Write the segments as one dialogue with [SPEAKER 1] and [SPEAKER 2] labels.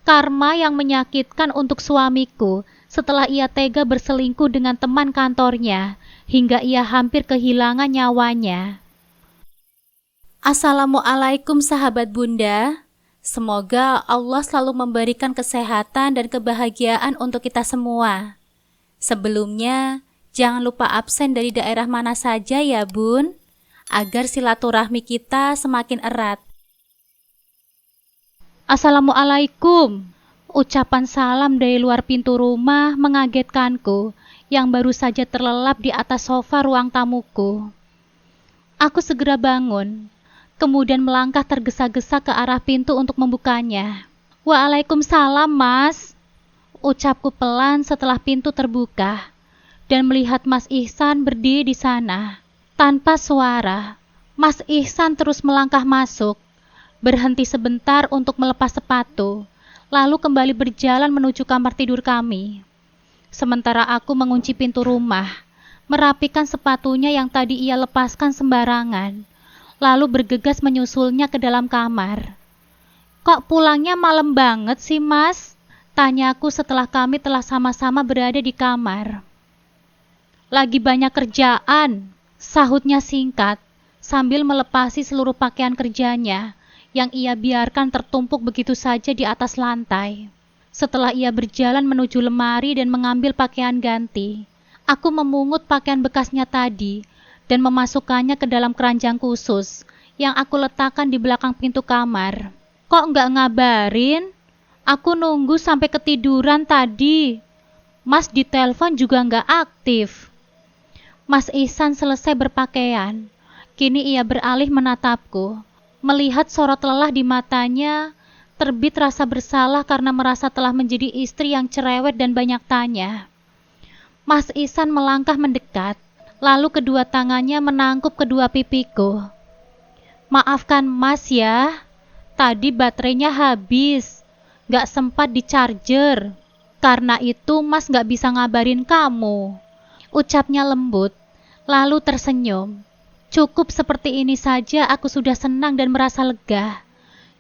[SPEAKER 1] Karma yang menyakitkan untuk suamiku setelah ia tega berselingkuh dengan teman kantornya hingga ia hampir kehilangan nyawanya. Assalamualaikum sahabat Bunda. Semoga Allah selalu memberikan kesehatan dan kebahagiaan untuk kita semua. Sebelumnya, jangan lupa absen dari daerah mana saja ya Bun, agar silaturahmi kita semakin erat. Assalamualaikum. Ucapan salam dari luar pintu rumah mengagetkanku yang baru saja terlelap di atas sofa ruang tamuku. Aku segera bangun, kemudian melangkah tergesa-gesa ke arah pintu untuk membukanya. Waalaikumsalam, Mas. Ucapku pelan setelah pintu terbuka dan melihat Mas Ihsan berdiri di sana. Tanpa suara, Mas Ihsan terus melangkah masuk, berhenti sebentar untuk melepas sepatu, lalu kembali berjalan menuju kamar tidur kami. Sementara aku mengunci pintu rumah, merapikan sepatunya yang tadi ia lepaskan sembarangan, lalu bergegas menyusulnya ke dalam kamar. Kok pulangnya malam banget sih, Mas? Tanyaku setelah kami telah sama-sama berada di kamar. Lagi banyak kerjaan, sahutnya singkat, sambil melepasi seluruh pakaian kerjanya yang ia biarkan tertumpuk begitu saja di atas lantai. Setelah ia berjalan menuju lemari dan mengambil pakaian ganti, aku memungut pakaian bekasnya tadi dan memasukkannya ke dalam keranjang khusus yang aku letakkan di belakang pintu kamar. Kok nggak ngabarin? Aku nunggu sampai ketiduran tadi. Mas ditelepon juga nggak aktif. Mas Ihsan selesai berpakaian. Kini ia beralih menatapku. Melihat sorot lelah di matanya, terbit rasa bersalah karena merasa telah menjadi istri yang cerewet dan banyak tanya. Mas Ihsan melangkah mendekat, lalu kedua tangannya menangkup kedua pipiku. Maafkan Mas ya, tadi baterainya habis, gak sempat di-charger. Karena itu Mas gak bisa ngabarin kamu. Ucapnya lembut, lalu tersenyum. Cukup seperti ini saja aku sudah senang dan merasa lega.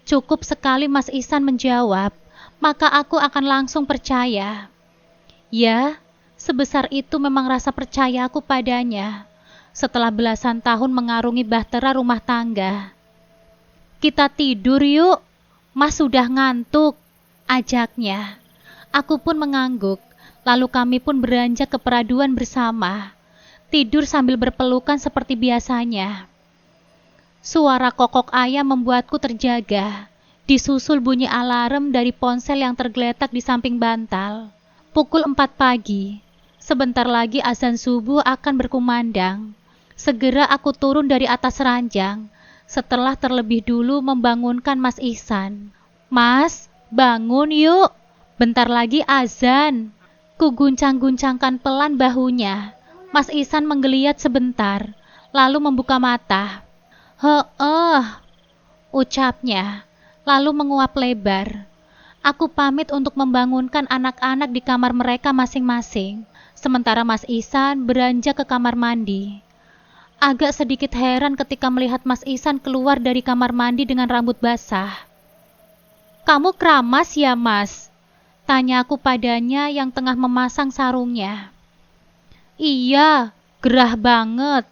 [SPEAKER 1] Cukup sekali Mas Ihsan menjawab, maka aku akan langsung percaya. Ya, sebesar itu memang rasa percayaku padanya. Setelah belasan tahun mengarungi bahtera rumah tangga. Kita tidur yuk, Mas sudah ngantuk, ajaknya. Aku pun mengangguk, lalu kami pun beranjak ke peraduan bersama. Tidur sambil berpelukan seperti biasanya. Suara kokok ayam membuatku terjaga, disusul bunyi alarm dari ponsel yang tergeletak di samping bantal. Pukul 4 pagi, sebentar lagi azan subuh akan berkumandang. Segera aku turun dari atas ranjang, setelah terlebih dulu membangunkan Mas Ihsan. Mas, bangun yuk, bentar lagi azan. Ku guncang-guncangkan pelan bahunya. Mas Ihsan menggeliat sebentar, lalu membuka mata. Ucapnya, lalu menguap lebar. Aku pamit untuk membangunkan anak-anak di kamar mereka masing-masing, sementara Mas Ihsan beranjak ke kamar mandi. Agak sedikit heran ketika melihat Mas Ihsan keluar dari kamar mandi dengan rambut basah. Kamu keramas ya, Mas? Tanya aku padanya yang tengah memasang sarungnya. Iya, gerah banget.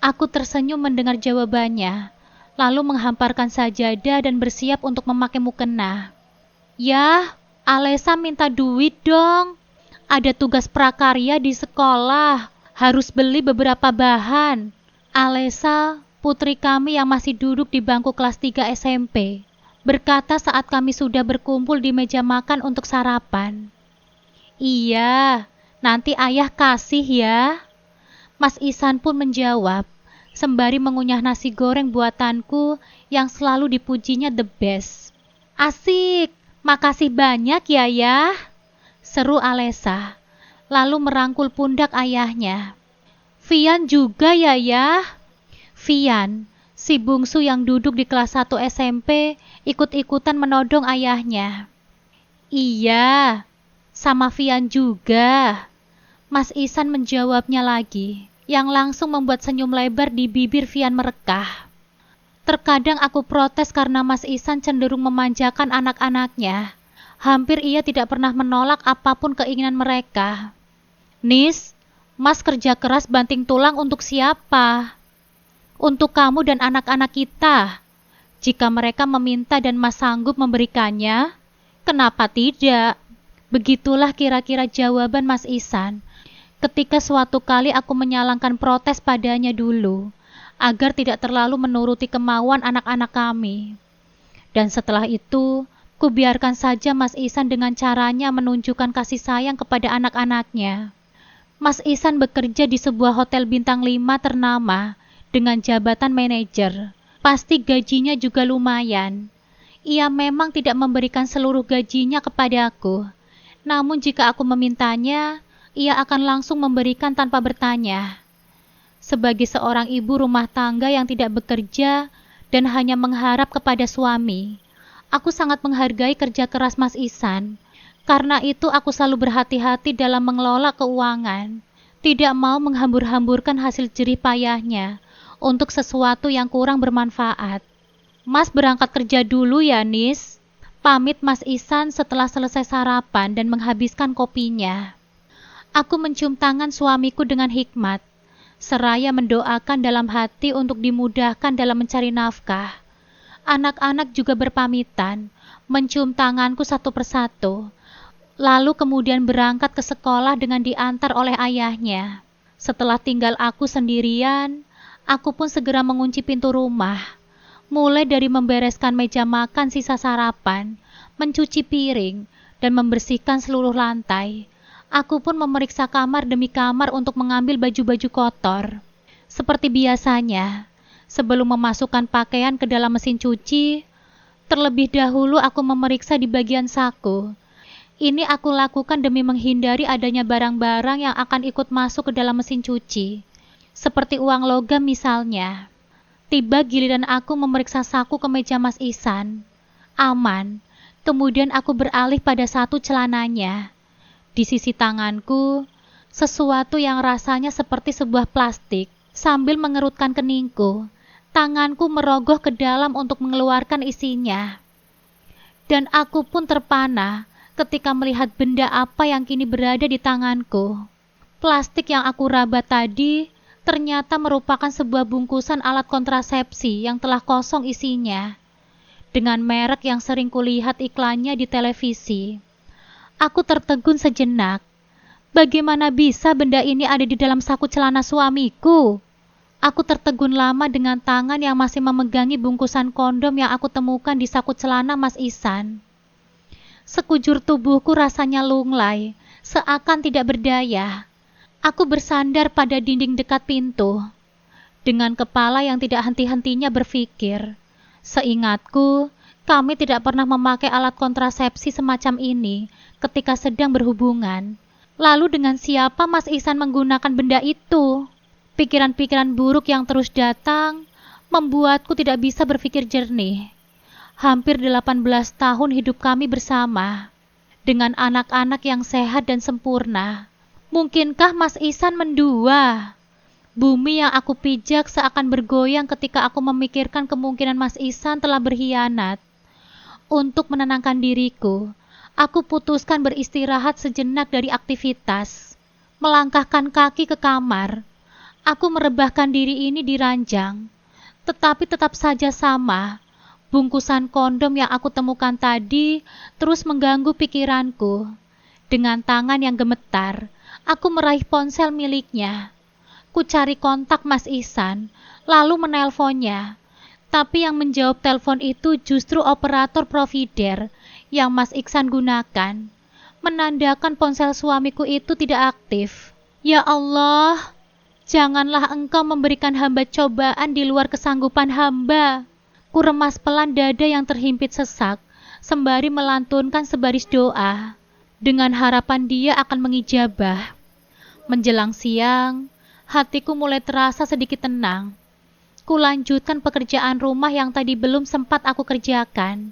[SPEAKER 1] Aku tersenyum mendengar jawabannya, lalu menghamparkan sajadah dan bersiap untuk memakai mukena. Yah, Alesa minta duit dong. Ada tugas prakarya di sekolah, harus beli beberapa bahan. Alesa, putri kami yang masih duduk di bangku kelas 3 SMP, berkata saat kami sudah berkumpul di meja makan untuk sarapan. Iya, nanti ayah kasih ya. Mas Ihsan pun menjawab, sembari mengunyah nasi goreng buatanku yang selalu dipujinya the best. Asik, makasih banyak ya. Seru Alesa, lalu merangkul pundak ayahnya. Vian juga ya. Vian, si bungsu yang duduk di kelas 1 SMP, ikut-ikutan menodong ayahnya. Iya, sama Vian juga. Mas Ihsan menjawabnya lagi, yang langsung membuat senyum lebar di bibir Vian merekah. Terkadang aku protes karena Mas Ihsan cenderung memanjakan anak-anaknya. Hampir ia tidak pernah menolak apapun keinginan mereka. Nis, Mas kerja keras banting tulang untuk siapa? Untuk kamu dan anak-anak kita. Jika mereka meminta dan Mas sanggup memberikannya, kenapa tidak? Begitulah kira-kira jawaban Mas Ihsan ketika suatu kali aku menyalangkan protes padanya dulu, agar tidak terlalu menuruti kemauan anak-anak kami. Dan setelah itu, kubiarkan saja Mas Ihsan dengan caranya menunjukkan kasih sayang kepada anak-anaknya. Mas Ihsan bekerja di sebuah hotel bintang 5 ternama dengan jabatan manajer. Pasti gajinya juga lumayan. Ia memang tidak memberikan seluruh gajinya kepadaku. Namun jika aku memintanya, ia akan langsung memberikan tanpa bertanya. Sebagai seorang ibu rumah tangga yang tidak bekerja dan hanya mengharap kepada suami, aku sangat menghargai kerja keras Mas Ihsan. Karena itu aku selalu berhati-hati dalam mengelola keuangan, tidak mau menghambur-hamburkan hasil jerih payahnya untuk sesuatu yang kurang bermanfaat. Mas berangkat kerja dulu ya, Nis. Pamit Mas Ihsan setelah selesai sarapan dan menghabiskan kopinya. Aku mencium tangan suamiku dengan hikmat, seraya mendoakan dalam hati untuk dimudahkan dalam mencari nafkah. Anak-anak juga berpamitan, mencium tanganku satu persatu, lalu kemudian berangkat ke sekolah dengan diantar oleh ayahnya. Setelah tinggal aku sendirian, aku pun segera mengunci pintu rumah, mulai dari membereskan meja makan sisa sarapan, mencuci piring, dan membersihkan seluruh lantai. Aku pun memeriksa kamar demi kamar untuk mengambil baju-baju kotor. Seperti biasanya, sebelum memasukkan pakaian ke dalam mesin cuci, terlebih dahulu aku memeriksa di bagian saku. Ini aku lakukan demi menghindari adanya barang-barang yang akan ikut masuk ke dalam mesin cuci, seperti uang logam misalnya. Tiba giliran aku memeriksa saku kemeja Mas Ihsan. Aman. Kemudian aku beralih pada satu celananya. Di sisi tanganku, sesuatu yang rasanya seperti sebuah plastik. Sambil mengerutkan keningku, tanganku merogoh ke dalam untuk mengeluarkan isinya. Dan aku pun terpana ketika melihat benda apa yang kini berada di tanganku. Plastik yang aku raba tadi ternyata merupakan sebuah bungkusan alat kontrasepsi yang telah kosong isinya, dengan merek yang sering kulihat iklannya di televisi. Aku tertegun sejenak. Bagaimana bisa benda ini ada di dalam saku celana suamiku? Aku tertegun lama dengan tangan yang masih memegangi bungkusan kondom yang aku temukan di saku celana Mas Ihsan. Sekujur tubuhku rasanya lunglai, seakan tidak berdaya. Aku bersandar pada dinding dekat pintu, dengan kepala yang tidak henti-hentinya berpikir. Seingatku, kami tidak pernah memakai alat kontrasepsi semacam ini ketika sedang berhubungan. Lalu dengan siapa Mas Ihsan menggunakan benda itu? Pikiran-pikiran buruk yang terus datang membuatku tidak bisa berpikir jernih. Hampir 18 tahun hidup kami bersama, dengan anak-anak yang sehat dan sempurna. Mungkinkah Mas Ihsan mendua? Bumi yang aku pijak seakan bergoyang ketika aku memikirkan kemungkinan Mas Ihsan telah berkhianat. Untuk menenangkan diriku, aku putuskan beristirahat sejenak dari aktivitas. Melangkahkan kaki ke kamar. Aku merebahkan diri ini di ranjang. Tetapi tetap saja sama. Bungkusan kondom yang aku temukan tadi terus mengganggu pikiranku. Dengan tangan yang gemetar, aku meraih ponsel miliknya. Ku cari kontak Mas Ihsan, lalu menelponnya. Tapi yang menjawab telepon itu justru operator provider yang Mas Ihsan gunakan. Menandakan ponsel suamiku itu tidak aktif. Ya Allah, janganlah Engkau memberikan hamba cobaan di luar kesanggupan hamba. Ku remas pelan dada yang terhimpit sesak, sembari melantunkan sebaris doa, dengan harapan Dia akan mengijabah. Menjelang siang, hatiku mulai terasa sedikit tenang. Ku lanjutkan pekerjaan rumah yang tadi belum sempat aku kerjakan.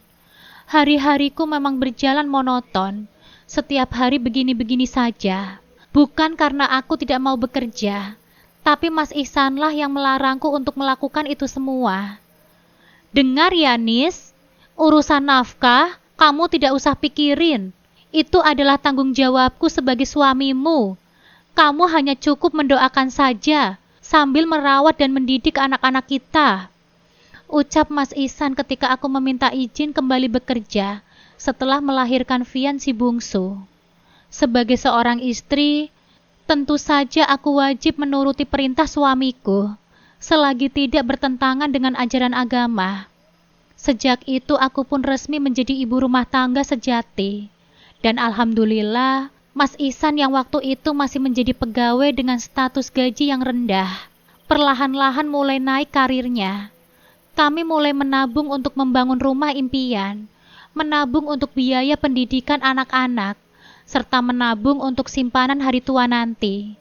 [SPEAKER 1] Hari-hariku memang berjalan monoton. Setiap hari begini-begini saja. Bukan karena aku tidak mau bekerja, tapi Mas Ihsanlah yang melarangku untuk melakukan itu semua. Dengar ya, Nis, urusan nafkah Kamu tidak usah pikirin. Itu adalah tanggung jawabku sebagai suamimu. Kamu hanya cukup mendoakan saja, sambil merawat dan mendidik anak-anak kita. Ucap Mas Ihsan ketika aku meminta izin kembali bekerja setelah melahirkan Vian si bungsu. Sebagai seorang istri, tentu saja aku wajib menuruti perintah suamiku, selagi tidak bertentangan dengan ajaran agama. Sejak itu aku pun resmi menjadi ibu rumah tangga sejati. Dan alhamdulillah, Mas Ihsan yang waktu itu masih menjadi pegawai dengan status gaji yang rendah, perlahan-lahan mulai naik karirnya. Kami mulai menabung untuk membangun rumah impian, menabung untuk biaya pendidikan anak-anak, serta menabung untuk simpanan hari tua nanti.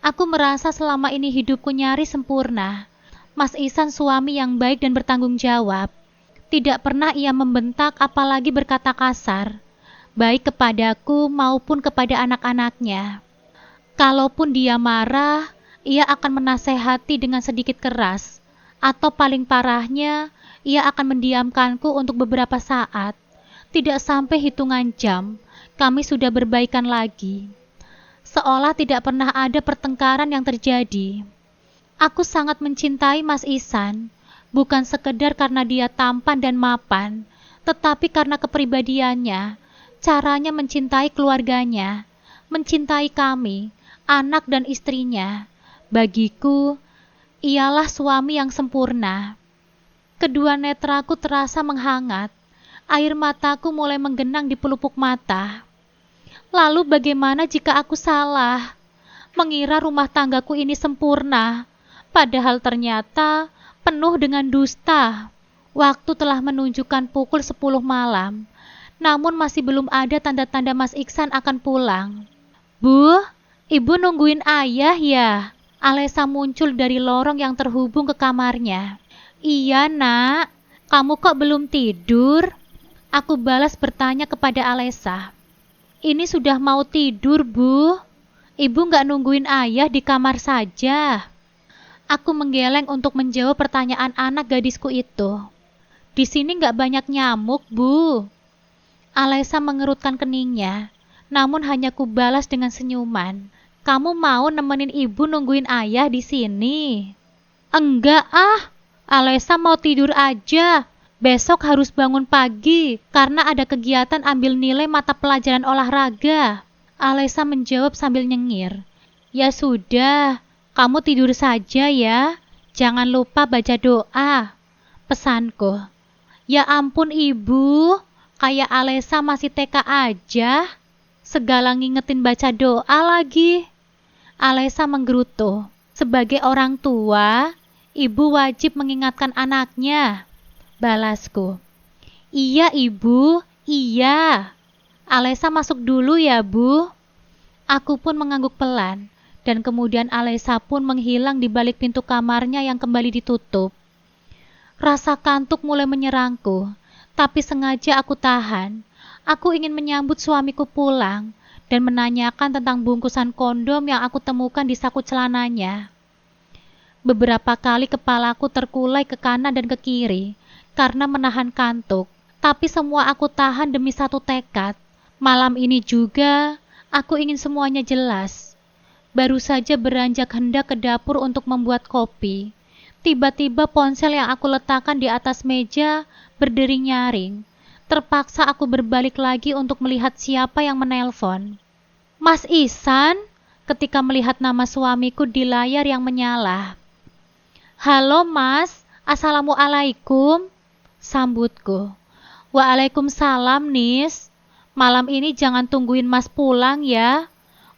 [SPEAKER 1] Aku merasa selama ini hidupku nyaris sempurna. Mas Ihsan suami yang baik dan bertanggung jawab. Tidak pernah ia membentak apalagi berkata kasar, baik kepadaku maupun kepada anak-anaknya. Kalaupun dia marah, ia akan menasehati dengan sedikit keras, atau paling parahnya, ia akan mendiamkanku untuk beberapa saat. Tidak sampai hitungan jam, kami sudah berbaikan lagi. Seolah tidak pernah ada pertengkaran yang terjadi. Aku sangat mencintai Mas Ihsan, bukan sekedar karena dia tampan dan mapan, tetapi karena kepribadiannya, caranya mencintai keluarganya, mencintai kami, anak dan istrinya. Bagiku, ialah suami yang sempurna. Kedua netraku terasa menghangat, air mataku mulai menggenang di pelupuk mata. Lalu bagaimana jika aku salah, mengira rumah tanggaku ini sempurna, padahal ternyata penuh dengan dusta. Waktu telah menunjukkan pukul 10 malam, namun masih belum ada tanda-tanda Mas Ihsan akan pulang. Bu, ibu nungguin ayah ya? Alesa muncul dari lorong yang terhubung ke kamarnya. Iya nak, kamu kok belum tidur? Aku balas bertanya kepada Alesa. Ini sudah mau tidur bu. Ibu gak nungguin ayah di kamar saja. Aku menggeleng untuk menjawab pertanyaan anak gadisku itu. Di sini gak banyak nyamuk bu. Alesa mengerutkan keningnya, namun hanya kubalas dengan senyuman. Kamu mau nemenin ibu nungguin ayah di sini? Enggak ah, Alesa mau tidur aja. Besok harus bangun pagi karena ada kegiatan ambil nilai mata pelajaran olahraga. Alesa menjawab sambil nyengir. Ya sudah, kamu tidur saja ya. Jangan lupa baca doa. Pesanku. Ya ampun ibu, kayak Alesa masih TK aja. Segala ngingetin baca doa lagi. Alesa menggerutu. Sebagai orang tua, ibu wajib mengingatkan anaknya. Balasku. Iya ibu, iya. Alesa masuk dulu ya bu. Aku pun mengangguk pelan, dan kemudian Alesa pun menghilang di balik pintu kamarnya yang kembali ditutup. Rasa kantuk mulai menyerangku, tapi sengaja aku tahan. Aku ingin menyambut suamiku pulang dan menanyakan tentang bungkusan kondom yang aku temukan di saku celananya. Beberapa kali kepalaku terkulai ke kanan dan ke kiri karena menahan kantuk, tapi semua aku tahan demi satu tekad. Malam ini juga, aku ingin semuanya jelas. Baru saja beranjak hendak ke dapur untuk membuat kopi. Tiba-tiba ponsel yang aku letakkan di atas meja berdering nyaring. Terpaksa aku berbalik lagi untuk melihat siapa yang menelpon. Mas Ihsan, ketika melihat nama suamiku di layar yang menyala. Halo mas, assalamualaikum, sambutku. Waalaikumsalam Nis, malam ini jangan tungguin mas pulang ya.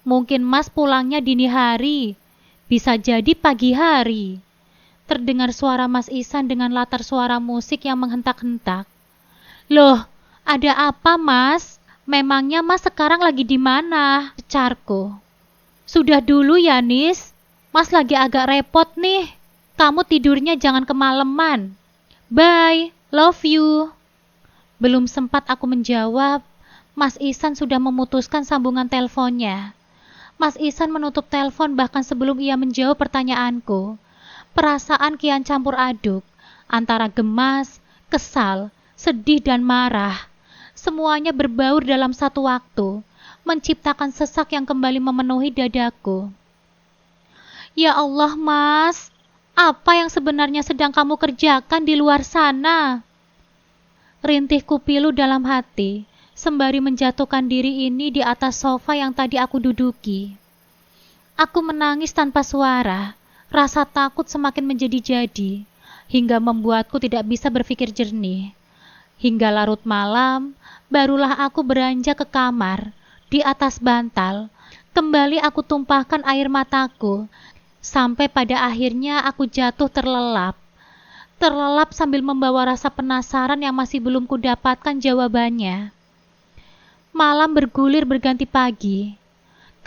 [SPEAKER 1] Mungkin mas pulangnya dini hari, bisa jadi pagi hari. Terdengar suara Mas Ihsan dengan latar suara musik yang menghentak-hentak. Loh, ada apa mas? Memangnya mas sekarang lagi di mana? Cecarku. Sudah dulu ya Nis, mas lagi agak repot nih. Kamu tidurnya jangan kemalaman. Bye, love you. Belum sempat aku menjawab, Mas Ihsan sudah memutuskan sambungan teleponnya. Mas Ihsan menutup telepon bahkan sebelum ia menjawab pertanyaanku. Perasaan kian campur aduk, antara gemas, kesal, sedih dan marah. Semuanya berbaur dalam satu waktu, menciptakan sesak yang kembali memenuhi dadaku. Ya Allah, Mas, apa yang sebenarnya sedang kamu kerjakan di luar sana? Rintihku pilu dalam hati, sembari menjatuhkan diri ini di atas sofa yang tadi aku duduki. Aku menangis tanpa suara, rasa takut semakin menjadi-jadi, hingga membuatku tidak bisa berpikir jernih. Hingga larut malam, barulah aku beranjak ke kamar. Di atas bantal, kembali aku tumpahkan air mataku, sampai pada akhirnya aku jatuh terlelap. Terlelap sambil membawa rasa penasaran yang masih belum kudapatkan jawabannya. Malam bergulir berganti pagi.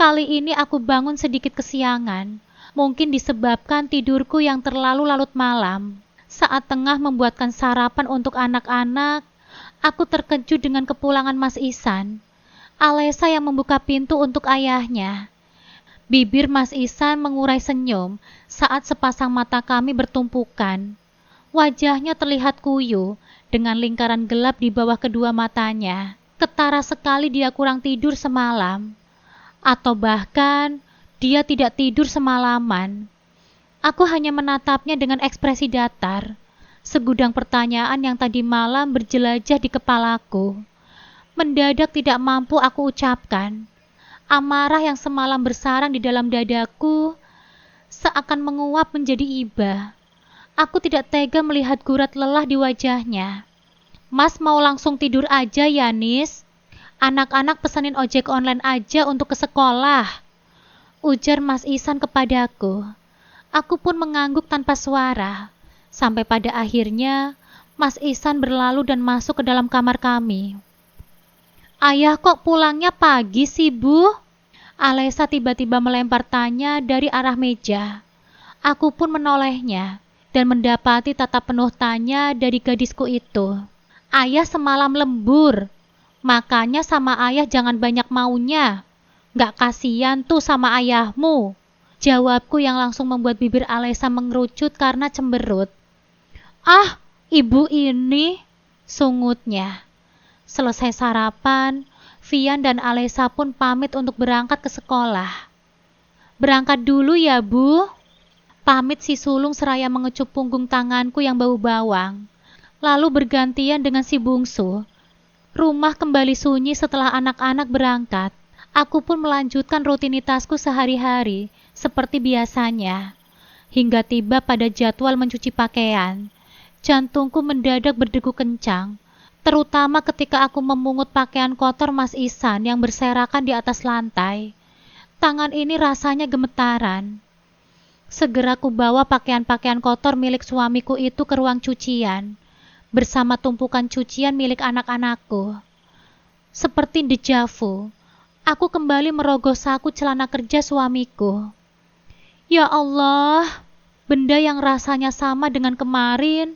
[SPEAKER 1] Kali ini aku bangun sedikit kesiangan, mungkin disebabkan tidurku yang terlalu larut malam. Saat tengah membuatkan sarapan untuk anak-anak, aku terkejut dengan kepulangan Mas Ihsan. Alesa yang membuka pintu untuk ayahnya. Bibir Mas Ihsan mengurai senyum saat sepasang mata kami bertumpukan. Wajahnya terlihat kuyu dengan lingkaran gelap di bawah kedua matanya. Ketara sekali dia kurang tidur semalam. Atau bahkan dia tidak tidur semalaman. Aku hanya menatapnya dengan ekspresi datar. Segudang pertanyaan yang tadi malam berjelajah di kepalaku. Mendadak tidak mampu aku ucapkan. Amarah yang semalam bersarang di dalam dadaku seakan menguap menjadi iba. Aku tidak tega melihat gurat lelah di wajahnya. Mas mau langsung tidur aja ya, Nis? Anak-anak pesanin ojek online aja untuk ke sekolah, ujar Mas Ihsan kepadaku. Aku pun mengangguk tanpa suara, sampai pada akhirnya Mas Ihsan berlalu dan masuk ke dalam kamar kami. Ayah kok pulangnya pagi sih, Bu? Alesa tiba-tiba melempar tanya dari arah meja. Aku pun menolehnya dan mendapati tatap penuh tanya dari gadisku itu. Ayah semalam lembur, makanya sama ayah jangan banyak maunya. Gak kasihan tuh sama ayahmu. Jawabku yang langsung membuat bibir Alesa mengerucut karena cemberut. Ah, ibu ini, sungutnya. Selesai sarapan, Vian dan Alesa pun pamit untuk berangkat ke sekolah. Berangkat dulu ya, Bu. Pamit si sulung seraya mengecup punggung tanganku yang bau bawang. Lalu bergantian dengan si bungsu. Rumah kembali sunyi setelah anak-anak berangkat. Aku pun melanjutkan rutinitasku sehari-hari seperti biasanya. Hingga tiba pada jadwal mencuci pakaian. Jantungku mendadak berdegup kencang, terutama ketika aku memungut pakaian kotor Mas Ihsan yang berserakan di atas lantai. Tangan ini rasanya gemetaran. Segera ku bawa pakaian-pakaian kotor milik suamiku itu ke ruang cucian, bersama tumpukan cucian milik anak-anakku. Seperti deja vu, aku kembali merogoh saku celana kerja suamiku. Ya Allah, benda yang rasanya sama dengan kemarin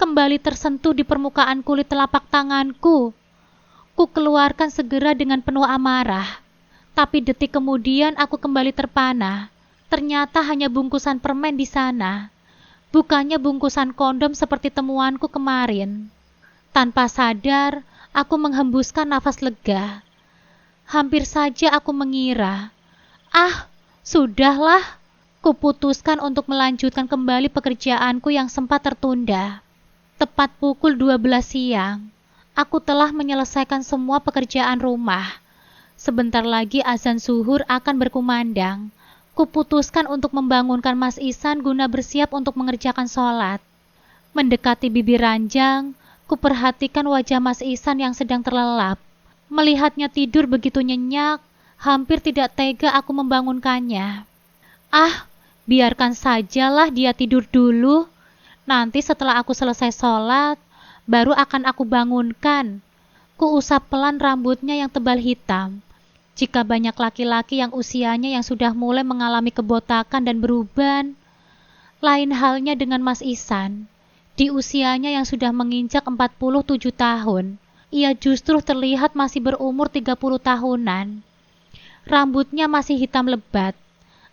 [SPEAKER 1] kembali tersentuh di permukaan kulit telapak tanganku. Ku keluarkan segera dengan penuh amarah, tapi detik kemudian aku kembali terpana. Ternyata hanya bungkusan permen di sana, bukannya bungkusan kondom seperti temuanku kemarin. Tanpa sadar, aku menghembuskan nafas lega. Hampir saja aku mengira, sudahlah, kuputuskan untuk melanjutkan kembali pekerjaanku yang sempat tertunda. Tepat pukul 12 siang, aku telah menyelesaikan semua pekerjaan rumah. Sebentar lagi azan zuhur akan berkumandang. Kuputuskan untuk membangunkan Mas Ihsan guna bersiap untuk mengerjakan sholat. Mendekati bibir ranjang, kuperhatikan wajah Mas Ihsan yang sedang terlelap. Melihatnya tidur begitu nyenyak, hampir tidak tega aku membangunkannya. Biarkan sajalah dia tidur dulu. Nanti setelah aku selesai sholat, baru akan aku bangunkan. Kuusap pelan rambutnya yang tebal hitam. Jika banyak laki-laki yang usianya yang sudah mulai mengalami kebotakan dan beruban, lain halnya dengan Mas Ihsan. Di usianya yang sudah menginjak 47 tahun, ia justru terlihat masih berumur 30 tahunan. Rambutnya masih hitam lebat,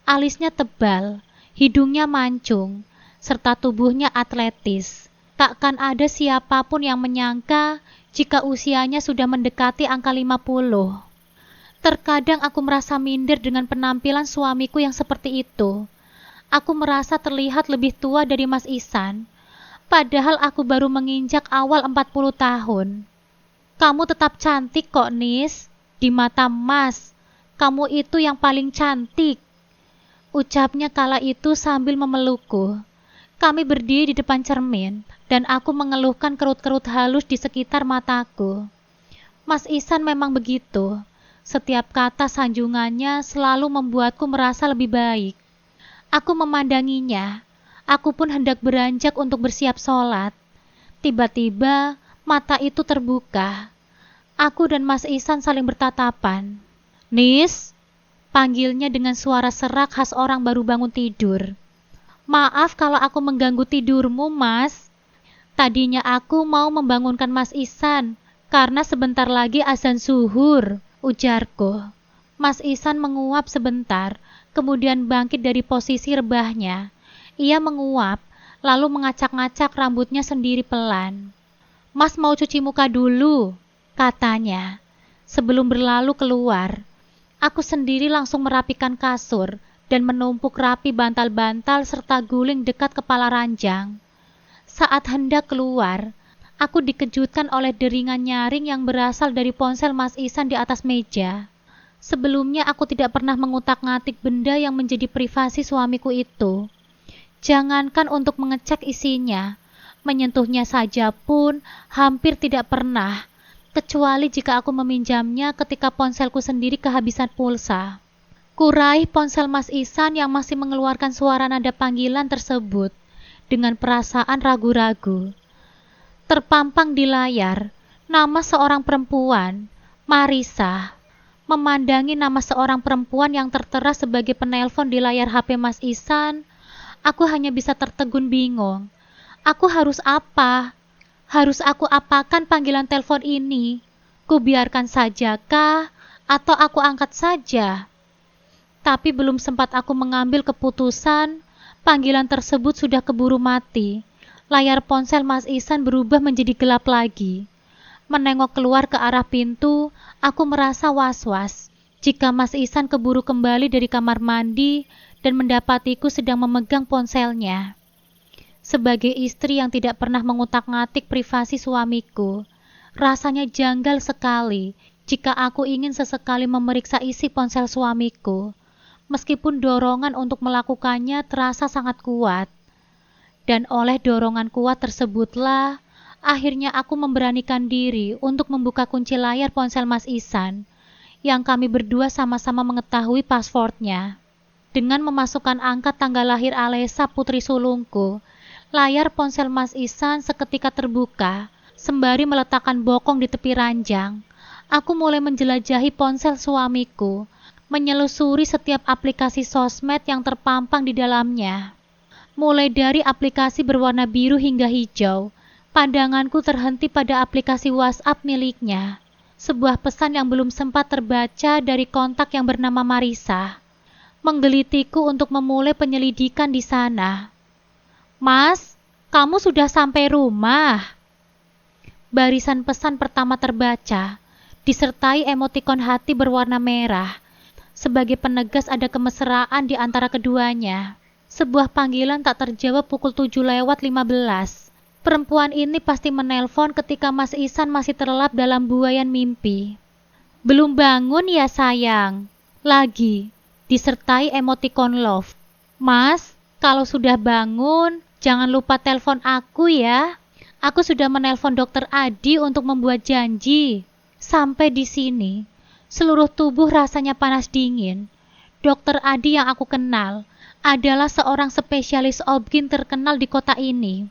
[SPEAKER 1] alisnya tebal, hidungnya mancung, serta tubuhnya atletis. Takkan ada siapapun yang menyangka jika usianya sudah mendekati angka 50. Terkadang aku merasa minder dengan penampilan suamiku yang seperti itu. Aku merasa terlihat lebih tua dari Mas Ihsan, padahal aku baru menginjak awal 40 tahun. Kamu tetap cantik kok, Nis. Di mata Mas, kamu itu yang paling cantik, ucapnya kala itu sambil memelukku. Kami berdiri di depan cermin, dan aku mengeluhkan kerut-kerut halus di sekitar mataku. Mas Ihsan memang begitu. Setiap kata sanjungannya selalu membuatku merasa lebih baik. Aku memandanginya. Aku pun hendak beranjak untuk bersiap sholat. Tiba-tiba, mata itu terbuka. Aku dan Mas Ihsan saling bertatapan. Nis, panggilnya dengan suara serak khas orang baru bangun tidur. Maaf kalau aku mengganggu tidurmu, Mas. Tadinya aku mau membangunkan Mas Ihsan, karena sebentar lagi azan zuhur, ujarku. Mas Ihsan menguap sebentar, kemudian bangkit dari posisi rebahnya. Ia menguap, lalu mengacak-ngacak rambutnya sendiri pelan. Mas mau cuci muka dulu, katanya. Sebelum berlalu keluar, aku sendiri langsung merapikan kasur dan menumpuk rapi bantal-bantal serta guling dekat kepala ranjang. Saat hendak keluar, aku dikejutkan oleh deringan nyaring yang berasal dari ponsel Mas Ihsan di atas meja. Sebelumnya aku tidak pernah mengutak-ngatik benda yang menjadi privasi suamiku itu. Jangankan untuk mengecek isinya, menyentuhnya saja pun hampir tidak pernah, kecuali jika aku meminjamnya ketika ponselku sendiri kehabisan pulsa. Kuraih ponsel Mas Ihsan yang masih mengeluarkan suara nada panggilan tersebut dengan perasaan ragu-ragu. Terpampang di layar nama seorang perempuan, Marisa. Memandangi nama seorang perempuan yang tertera sebagai penelpon di layar HP Mas Ihsan, aku hanya bisa tertegun bingung. Aku harus apa? Harus aku apakan panggilan telepon ini? Ku biarkan saja kah? Atau aku angkat saja? Tapi belum sempat aku mengambil keputusan, panggilan tersebut sudah keburu mati. Layar ponsel Mas Ihsan berubah menjadi gelap lagi. Menengok keluar ke arah pintu, aku merasa was-was jika Mas Ihsan keburu kembali dari kamar mandi dan mendapatiku sedang memegang ponselnya. Sebagai istri yang tidak pernah mengutak-ngatik privasi suamiku, rasanya janggal sekali jika aku ingin sesekali memeriksa isi ponsel suamiku. Meskipun dorongan untuk melakukannya terasa sangat kuat. Dan oleh dorongan kuat tersebutlah, akhirnya aku memberanikan diri untuk membuka kunci layar ponsel Mas Ihsan, yang kami berdua sama-sama mengetahui passwordnya. Dengan memasukkan angka tanggal lahir Alesa putri sulungku, layar ponsel Mas Ihsan seketika terbuka, sembari meletakkan bokong di tepi ranjang. Aku mulai menjelajahi ponsel suamiku, menyelusuri setiap aplikasi sosmed yang terpampang di dalamnya. Mulai dari aplikasi berwarna biru hingga hijau, pandanganku terhenti pada aplikasi WhatsApp miliknya. Sebuah pesan yang belum sempat terbaca dari kontak yang bernama Marisa menggelitiku untuk memulai penyelidikan di sana. Mas, kamu sudah sampai rumah. Barisan pesan pertama terbaca, disertai emotikon hati berwarna merah. Sebagai penegas ada kemesraan di antara keduanya. Sebuah panggilan tak terjawab pukul 7:15. Perempuan ini pasti menelpon ketika Mas Ihsan masih terlelap dalam buaian mimpi. Belum bangun ya sayang? Lagi, disertai emotikon love. Mas, kalau sudah bangun, jangan lupa telepon aku ya. Aku sudah menelpon dokter Adi untuk membuat janji. Sampai di sini, seluruh tubuh rasanya panas dingin. Dokter Adi yang aku kenal adalah seorang spesialis obgyn terkenal di kota ini.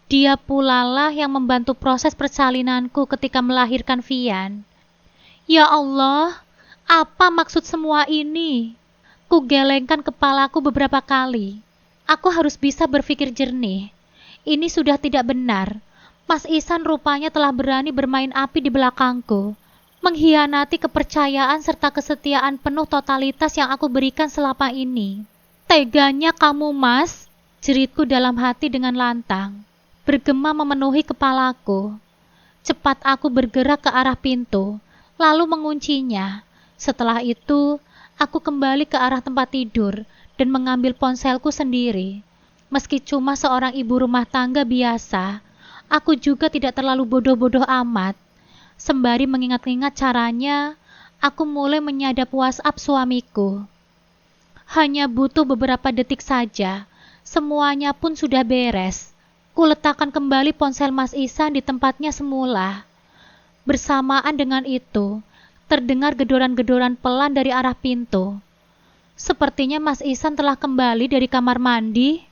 [SPEAKER 1] Dia pula lah yang membantu proses persalinanku ketika melahirkan Vian. Ya Allah, apa maksud semua ini? Ku gelengkan kepalaku beberapa kali. Aku harus bisa berpikir jernih. Ini sudah tidak benar. Mas Ihsan rupanya telah berani bermain api di belakangku, mengkhianati kepercayaan serta kesetiaan penuh totalitas yang aku berikan selama ini. Teganya kamu, Mas, jeritku dalam hati dengan lantang. Bergema memenuhi kepalaku. Cepat aku bergerak ke arah pintu, lalu menguncinya. Setelah itu, aku kembali ke arah tempat tidur dan mengambil ponselku sendiri. Meski cuma seorang ibu rumah tangga biasa, aku juga tidak terlalu bodoh-bodoh amat. Sembari mengingat-ingat caranya, aku mulai menyadap WhatsApp suamiku. Hanya butuh beberapa detik saja, semuanya pun sudah beres. Kuletakkan kembali ponsel Mas Ihsan di tempatnya semula. Bersamaan dengan itu, terdengar gedoran-gedoran pelan dari arah pintu. Sepertinya Mas Ihsan telah kembali dari kamar mandi.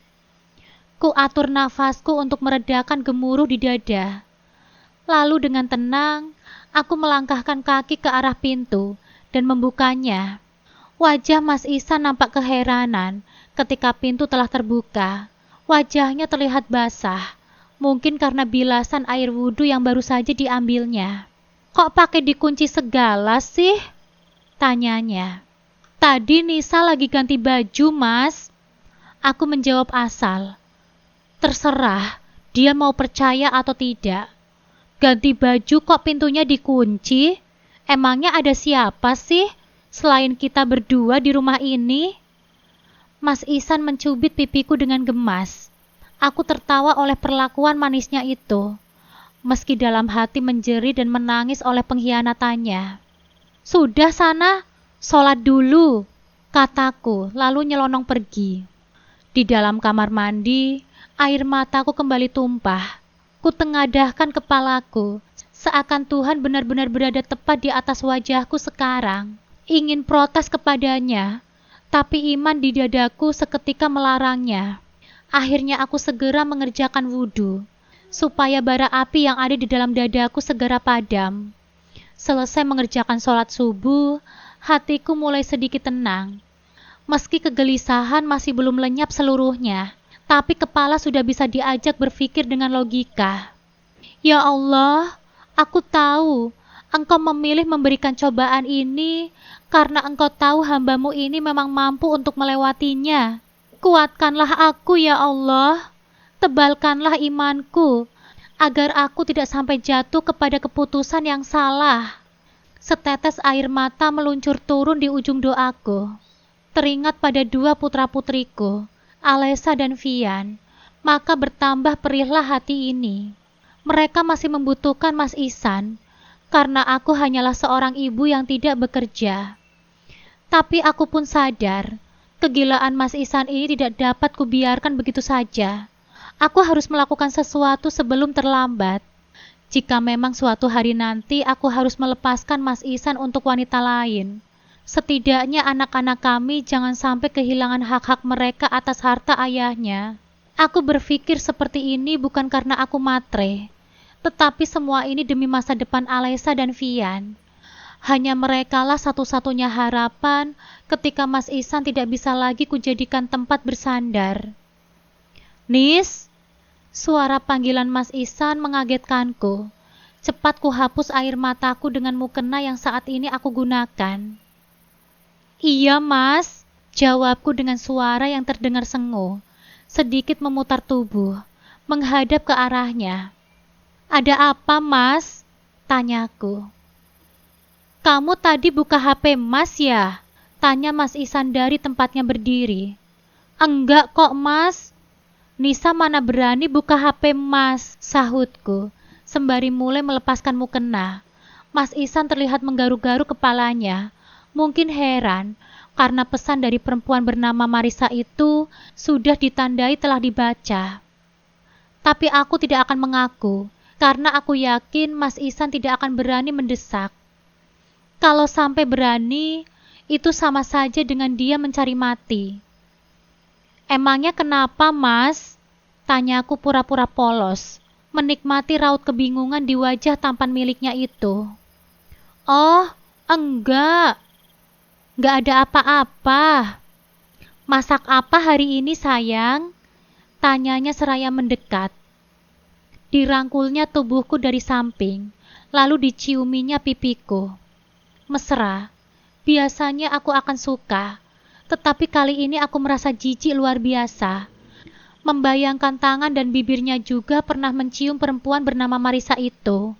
[SPEAKER 1] Ku atur nafasku untuk meredakan gemuruh di dada. Lalu dengan tenang, aku melangkahkan kaki ke arah pintu dan membukanya. Wajah Mas Ihsan nampak keheranan ketika pintu telah terbuka. Wajahnya terlihat basah, mungkin karena bilasan air wudhu yang baru saja diambilnya. "Kok pakai dikunci segala sih?" tanyanya. "Tadi Nisa lagi ganti baju, Mas." Aku menjawab asal. Terserah, dia mau percaya atau tidak. Ganti baju kok pintunya dikunci? Emangnya ada siapa sih selain kita berdua di rumah ini? Mas Ihsan mencubit pipiku dengan gemas. Aku tertawa oleh perlakuan manisnya itu, meski dalam hati menjerit dan menangis oleh pengkhianatannya. "Sudah sana, sholat dulu," kataku, lalu nyelonong pergi. Di dalam kamar mandi, air mataku kembali tumpah. Kutengadahkan kepalaku, seakan Tuhan benar-benar berada tepat di atas wajahku sekarang. Ingin protes kepadanya, tapi iman di dadaku seketika melarangnya. Akhirnya aku segera mengerjakan wudhu, supaya bara api yang ada di dalam dadaku segera padam. Selesai mengerjakan sholat subuh, hatiku mulai sedikit tenang. Meski kegelisahan masih belum lenyap seluruhnya, tapi kepala sudah bisa diajak berpikir dengan logika. Ya Allah, aku tahu Engkau memilih memberikan cobaan ini karena Engkau tahu hamba-Mu ini memang mampu untuk melewatinya. Kuatkanlah aku ya Allah, tebalkanlah imanku, agar aku tidak sampai jatuh kepada keputusan yang salah. Setetes air mata meluncur turun di ujung doaku. Teringat pada dua putra-putriku, Alesa dan Vian, maka bertambah perihlah hati ini. Mereka masih membutuhkan Mas Ihsan, karena aku hanyalah seorang ibu yang tidak bekerja. Tapi aku pun sadar, kegilaan Mas Ihsan ini tidak dapat kubiarkan begitu saja. Aku harus melakukan sesuatu sebelum terlambat. Jika memang suatu hari nanti aku harus melepaskan Mas Ihsan untuk wanita lain, setidaknya anak-anak kami jangan sampai kehilangan hak-hak mereka atas harta ayahnya. Aku berpikir seperti ini bukan karena aku matre, tetapi semua ini demi masa depan Alesa dan Vian. Hanya merekalah satu-satunya harapan ketika Mas Ihsan tidak bisa lagi kujadikan tempat bersandar. "Nis!" Suara panggilan Mas Ihsan mengagetkanku. Cepat kuhapus air mataku dengan mukena yang saat ini aku gunakan. "Iya, Mas," jawabku dengan suara yang terdengar sengu, sedikit memutar tubuh, menghadap ke arahnya. "Ada apa, Mas?" tanyaku. "Kamu tadi buka HP Mas ya?" tanya Mas Ihsan dari tempatnya berdiri. "Enggak kok, Mas. Nisa mana berani buka HP Mas," sahutku, sembari mulai melepaskan mukena. Mas Ihsan terlihat menggaruk-garuk kepalanya, mungkin heran, karena pesan dari perempuan bernama Marisa itu sudah ditandai telah dibaca. Tapi aku tidak akan mengaku, karena aku yakin Mas Ihsan tidak akan berani mendesak. Kalau sampai berani, itu sama saja dengan dia mencari mati. "Emangnya kenapa, Mas?" tanyaku pura-pura polos, menikmati raut kebingungan di wajah tampan miliknya itu. "Oh, enggak ada apa-apa." "Masak apa hari ini, sayang?" tanyanya seraya mendekat. Dirangkulnya tubuhku dari samping, lalu diciuminya pipiku. Mesra. Biasanya aku akan suka, tetapi kali ini aku merasa jijik luar biasa. Membayangkan tangan dan bibirnya juga pernah mencium perempuan bernama Marisa itu.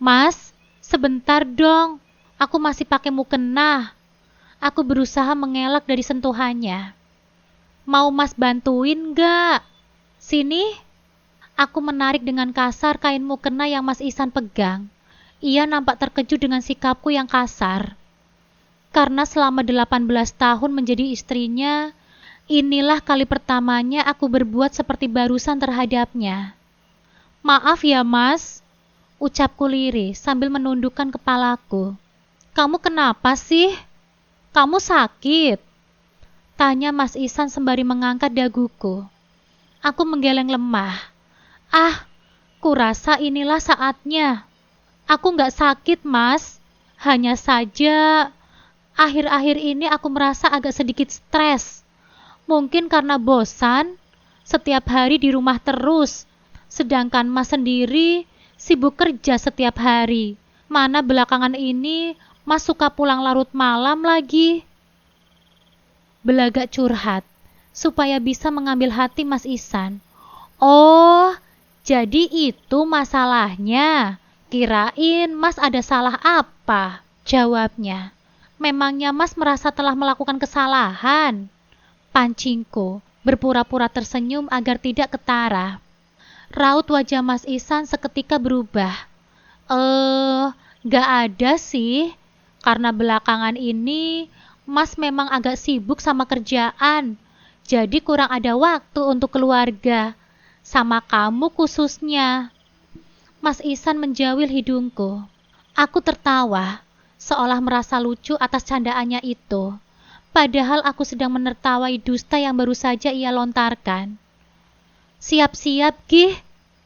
[SPEAKER 1] Mas, sebentar dong. Aku masih pakai mukena. Aku berusaha mengelak dari sentuhannya. Mau Mas bantuin gak? Sini. Aku menarik dengan kasar kain mukena yang Mas Ihsan pegang. Ia nampak terkejut dengan sikapku yang kasar. Karena selama 18 tahun menjadi istrinya, inilah kali pertamanya aku berbuat seperti barusan terhadapnya. Maaf ya Mas, ucapku lirih sambil menundukkan kepalaku. Kamu kenapa sih? Kamu sakit? Tanya Mas Ihsan sembari mengangkat daguku. Aku menggeleng lemah. Ah, kurasa inilah saatnya. Aku nggak sakit, Mas. Hanya saja, akhir-akhir ini aku merasa agak sedikit stres. Mungkin karena bosan, setiap hari di rumah terus. Sedangkan Mas sendiri sibuk kerja setiap hari. Mana belakangan ini Mas suka pulang larut malam lagi. Belagak curhat, supaya bisa mengambil hati Mas Ihsan. Oh, jadi itu masalahnya. Kirain Mas ada salah apa? Jawabnya. Memangnya Mas merasa telah melakukan kesalahan? Pancingku, berpura-pura tersenyum agar tidak ketara. Raut wajah Mas Ihsan seketika berubah. Gak ada sih. Karena belakangan ini Mas memang agak sibuk sama kerjaan. Jadi kurang ada waktu untuk keluarga. Sama kamu khususnya. Mas Ihsan menjawil hidungku. Aku tertawa, seolah merasa lucu atas candaannya itu. Padahal aku sedang menertawai dusta yang baru saja ia lontarkan. Siap-siap, Gih.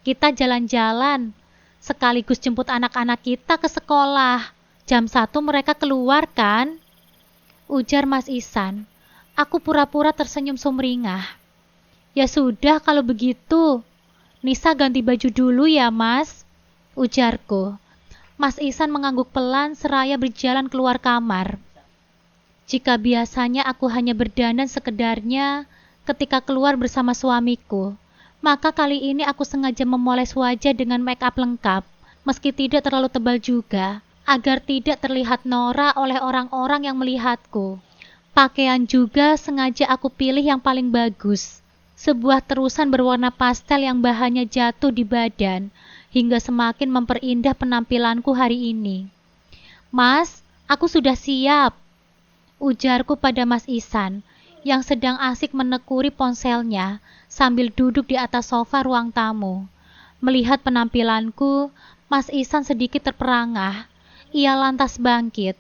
[SPEAKER 1] Kita jalan-jalan. Sekaligus jemput anak-anak kita ke sekolah. Jam 1 mereka keluar kan? Ujar Mas Ihsan. Aku pura-pura tersenyum sumringah. Ya sudah kalau begitu. Nisa ganti baju dulu ya Mas, ujarku. Mas Ihsan mengangguk pelan seraya berjalan keluar kamar. Jika biasanya aku hanya berdandan sekedarnya ketika keluar bersama suamiku, maka kali ini aku sengaja memoles wajah dengan make up lengkap, meski tidak terlalu tebal juga, agar tidak terlihat norak oleh orang-orang yang melihatku. Pakaian juga sengaja aku pilih yang paling bagus. Sebuah terusan berwarna pastel yang bahannya jatuh di badan, hingga semakin memperindah penampilanku hari ini. Mas, aku sudah siap, ujarku pada Mas Ihsan, yang sedang asik menekuri ponselnya sambil duduk di atas sofa ruang tamu. Melihat penampilanku, Mas Ihsan sedikit terperangah. Ia lantas bangkit,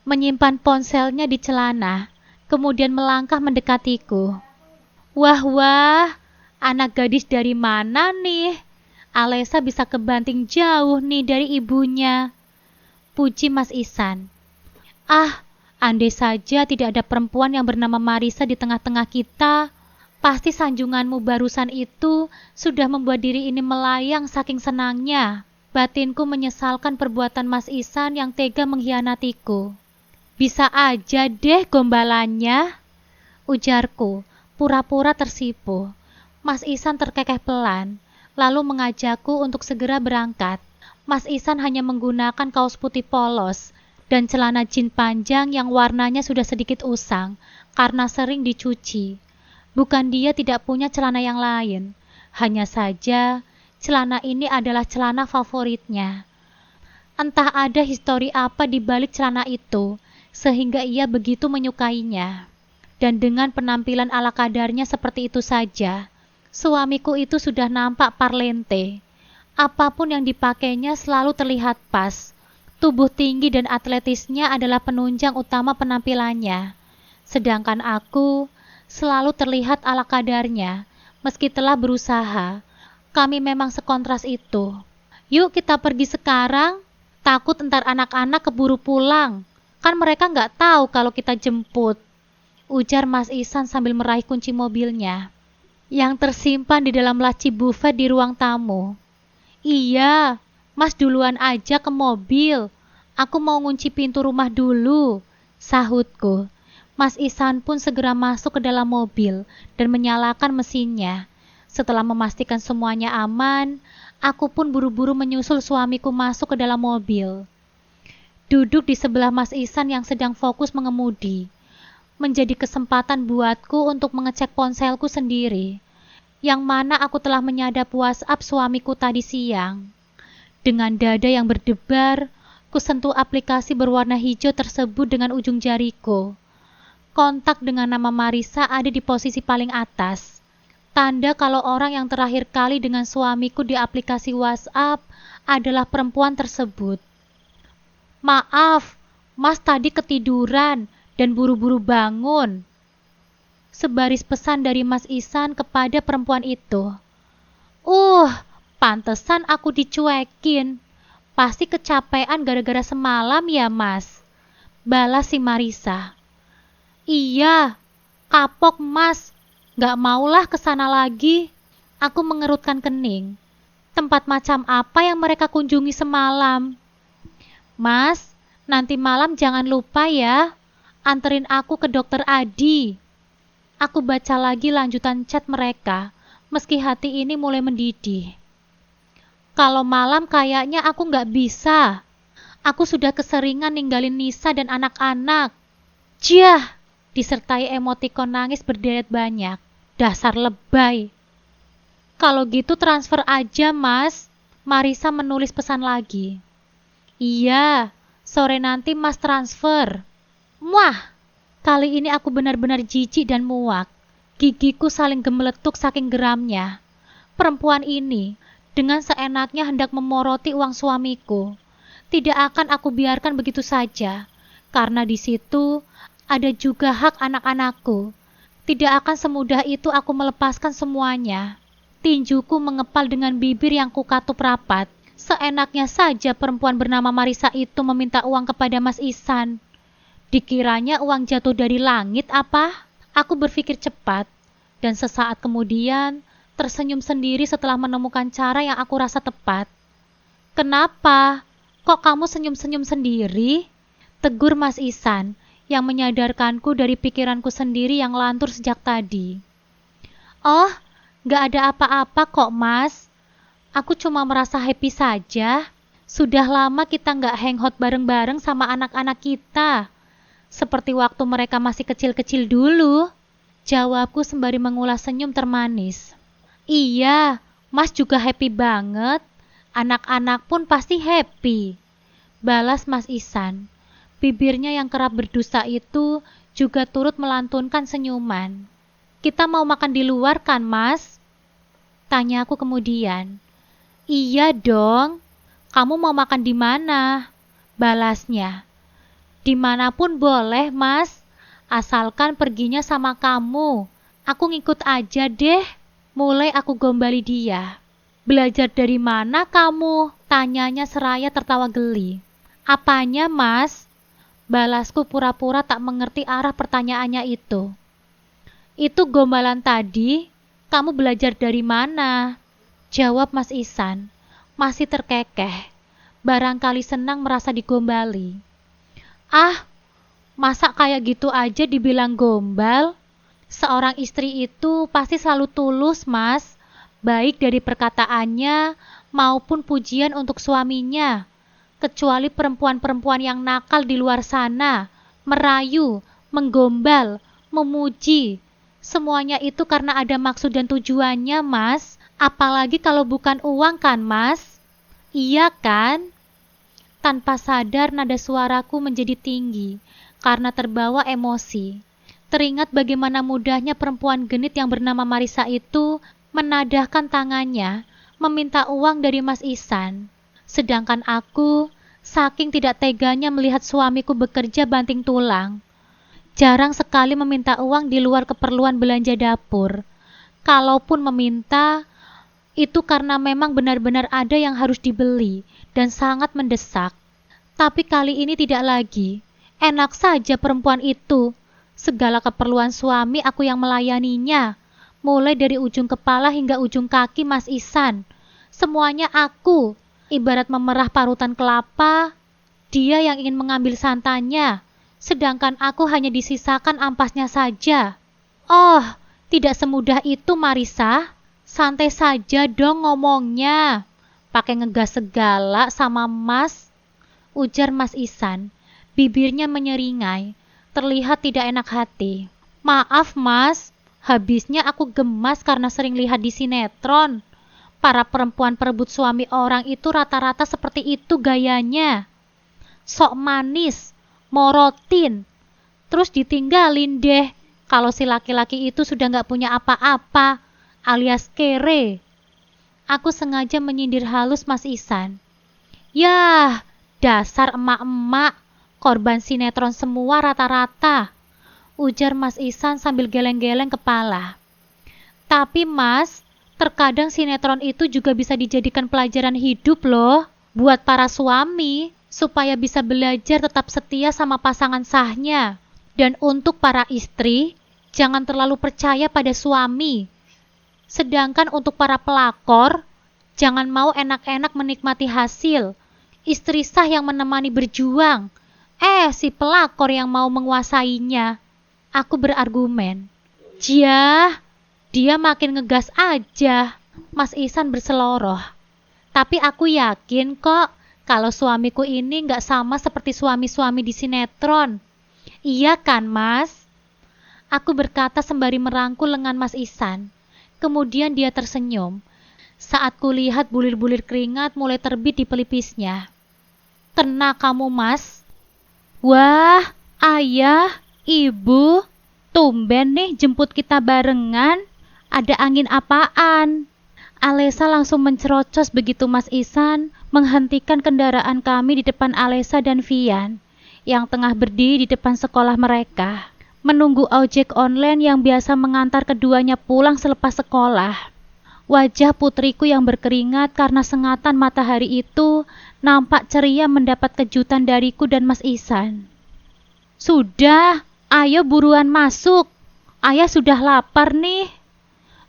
[SPEAKER 1] menyimpan ponselnya di celana, kemudian melangkah mendekatiku. Wah, anak gadis dari mana nih? Alesa bisa kebanting jauh nih dari ibunya. Puji Mas Ihsan. Ah, andai saja tidak ada perempuan yang bernama Marisa di tengah-tengah kita, pasti sanjunganmu barusan itu sudah membuat diri ini melayang saking senangnya. Batinku menyesalkan perbuatan Mas Ihsan yang tega mengkhianatiku. Bisa aja deh gombalannya, ujarku, pura-pura tersipu. Mas Ihsan terkekeh pelan, lalu mengajakku untuk segera berangkat. Mas Ihsan hanya menggunakan kaos putih polos dan celana jeans panjang yang warnanya sudah sedikit usang karena sering dicuci. Bukan dia tidak punya celana yang lain, hanya saja celana ini adalah celana favoritnya. Entah ada histori apa di balik celana itu, sehingga ia begitu menyukainya. Dan dengan penampilan ala kadarnya seperti itu saja, suamiku itu sudah nampak parlente. Apapun yang dipakainya selalu terlihat pas. Tubuh tinggi dan atletisnya adalah penunjang utama penampilannya. Sedangkan aku selalu terlihat ala kadarnya, meski telah berusaha. Kami memang sekontras itu. Yuk kita pergi sekarang, takut entar anak-anak keburu pulang. Kan mereka nggak tahu kalau kita jemput, ujar Mas Ihsan sambil meraih kunci mobilnya, yang tersimpan di dalam laci buffet di ruang tamu. Iya, Mas duluan aja ke mobil. Aku mau ngunci pintu rumah dulu, sahutku. Mas Ihsan pun segera masuk ke dalam mobil dan menyalakan mesinnya. Setelah memastikan semuanya aman, Aku pun buru-buru menyusul suamiku masuk ke dalam mobil. Duduk di sebelah Mas Ihsan yang sedang fokus mengemudi, menjadi kesempatan buatku untuk mengecek ponselku sendiri, yang mana aku telah menyadap WhatsApp suamiku tadi siang. Dengan dada yang berdebar, kusentuh aplikasi berwarna hijau tersebut dengan ujung jariku. Kontak dengan nama Marisa ada di posisi paling atas. Tanda kalau orang yang terakhir kali dengan suamiku di aplikasi WhatsApp adalah perempuan tersebut. Maaf, Mas tadi ketiduran dan buru-buru bangun. Sebaris pesan dari Mas Ihsan kepada perempuan itu. Pantesan aku dicuekin. Pasti kecapean gara-gara semalam ya, Mas. Balas si Marisa. Iya, kapok Mas. Gak maulah kesana lagi. Aku mengerutkan kening. Tempat macam apa yang mereka kunjungi semalam? Mas, nanti malam jangan lupa ya. Anterin aku ke dokter Adi. Aku baca lagi lanjutan chat mereka, meski hati ini mulai mendidih. Kalau malam kayaknya aku gak bisa. Aku sudah keseringan ninggalin Nisa dan anak-anak. Jah! Disertai emotikon nangis berderet banyak. Dasar lebay. Kalau gitu transfer aja, Mas. Marisa menulis pesan lagi. Iya, sore nanti Mas transfer. Wah, kali ini aku benar-benar jijik dan muak. Gigiku saling gemeletuk saking geramnya. Perempuan ini dengan seenaknya hendak memoroti uang suamiku. Tidak akan aku biarkan begitu saja, karena di situ ada juga hak anak-anakku. Tidak akan semudah itu aku melepaskan semuanya. Tinjuku mengepal dengan bibir yang kukatup rapat. Seenaknya saja perempuan bernama Marisa itu meminta uang kepada Mas Ihsan. Dikiranya uang jatuh dari langit apa? Aku berpikir cepat, dan sesaat kemudian tersenyum sendiri setelah menemukan cara yang aku rasa tepat. Kenapa? Kok kamu senyum-senyum sendiri? Tegur Mas Ihsan yang menyadarkanku dari pikiranku sendiri yang lantur sejak tadi. Oh, gak ada apa-apa kok Mas. Aku cuma merasa happy saja. Sudah lama kita gak hangout bareng-bareng sama anak-anak kita. Seperti waktu mereka masih kecil-kecil dulu. Jawabku sembari mengulas senyum termanis. Iya, Mas juga happy banget. Anak-anak pun pasti happy. Balas Mas Ihsan. Bibirnya yang kerap berdusta itu juga turut melantunkan senyuman. Kita mau makan di luar kan, Mas? Tanya aku kemudian. Iya dong. Kamu mau makan di mana? Balasnya. Dimanapun boleh, Mas. Asalkan perginya sama kamu. Aku ngikut aja deh. Mulai aku gombali dia. Belajar dari mana kamu? Tanyanya seraya tertawa geli. Apanya, Mas? Balasku pura-pura tak mengerti arah pertanyaannya itu. Itu gombalan tadi, kamu belajar dari mana? Jawab Mas Ihsan, masih terkekeh. Barangkali senang merasa digombali. Ah, masa kayak gitu aja dibilang gombal? Seorang istri itu pasti selalu tulus, Mas. Baik dari perkataannya maupun pujian untuk suaminya. Kecuali perempuan-perempuan yang nakal di luar sana, merayu, menggombal, memuji. Semuanya itu karena ada maksud dan tujuannya, Mas. Apalagi kalau bukan uang kan, Mas? Iya kan? Tanpa sadar nada suaraku menjadi tinggi karena terbawa emosi. Teringat bagaimana mudahnya perempuan genit yang bernama Marisa itu menadahkan tangannya, meminta uang dari Mas Ihsan. Sedangkan aku, saking tidak teganya melihat suamiku bekerja banting tulang. Jarang sekali meminta uang di luar keperluan belanja dapur. Kalaupun meminta, itu karena memang benar-benar ada yang harus dibeli dan sangat mendesak. Tapi kali ini tidak lagi. Enak saja perempuan itu. Segala keperluan suami aku yang melayaninya. Mulai dari ujung kepala hingga ujung kaki Mas Ihsan. Semuanya aku. Ibarat memerah parutan kelapa, dia yang ingin mengambil santannya, sedangkan aku hanya disisakan ampasnya saja. Oh, tidak semudah itu Marisa. Santai saja dong ngomongnya. pakai ngegas segala sama Mas, ujar Mas Ihsan. Bibirnya menyeringai, terlihat tidak enak hati. Maaf Mas, habisnya aku gemas karena sering lihat di sinetron. Para perempuan perebut suami orang itu rata-rata seperti itu gayanya. Sok manis, morotin, terus ditinggalin deh kalau si laki-laki itu sudah gak punya apa-apa, alias kere. Aku sengaja menyindir halus Mas Ihsan. Yah, dasar emak-emak, korban sinetron semua rata-rata, ujar Mas Ihsan sambil geleng-geleng kepala. Tapi Mas, terkadang sinetron itu juga bisa dijadikan pelajaran hidup loh, buat para suami, supaya bisa belajar tetap setia sama pasangan sahnya. Dan untuk para istri, jangan terlalu percaya pada suami. Sedangkan untuk para pelakor, jangan mau enak-enak menikmati hasil. Istri sah yang menemani berjuang. Si pelakor yang mau menguasainya. Aku berargumen. Dia makin ngegas aja. Mas Ihsan berseloroh. Tapi aku yakin kok, kalau suamiku ini gak sama seperti suami-suami di sinetron. Iya kan, Mas? Aku berkata sembari merangkul lengan Mas Ihsan. Kemudian dia tersenyum saat kulihat bulir-bulir keringat mulai terbit di pelipisnya. Kena kamu, Mas. Wah, ayah, ibu, tumben nih jemput kita barengan. Ada angin apaan? Alesa langsung mencerocos begitu Mas Ihsan menghentikan kendaraan kami di depan Alesa dan Vian yang tengah berdiri di depan sekolah mereka, menunggu ojek online yang biasa mengantar keduanya pulang selepas sekolah. Wajah putriku yang berkeringat karena sengatan matahari itu nampak ceria mendapat kejutan dariku dan Mas Ihsan. Sudah, ayo buruan masuk. Ayah sudah lapar nih,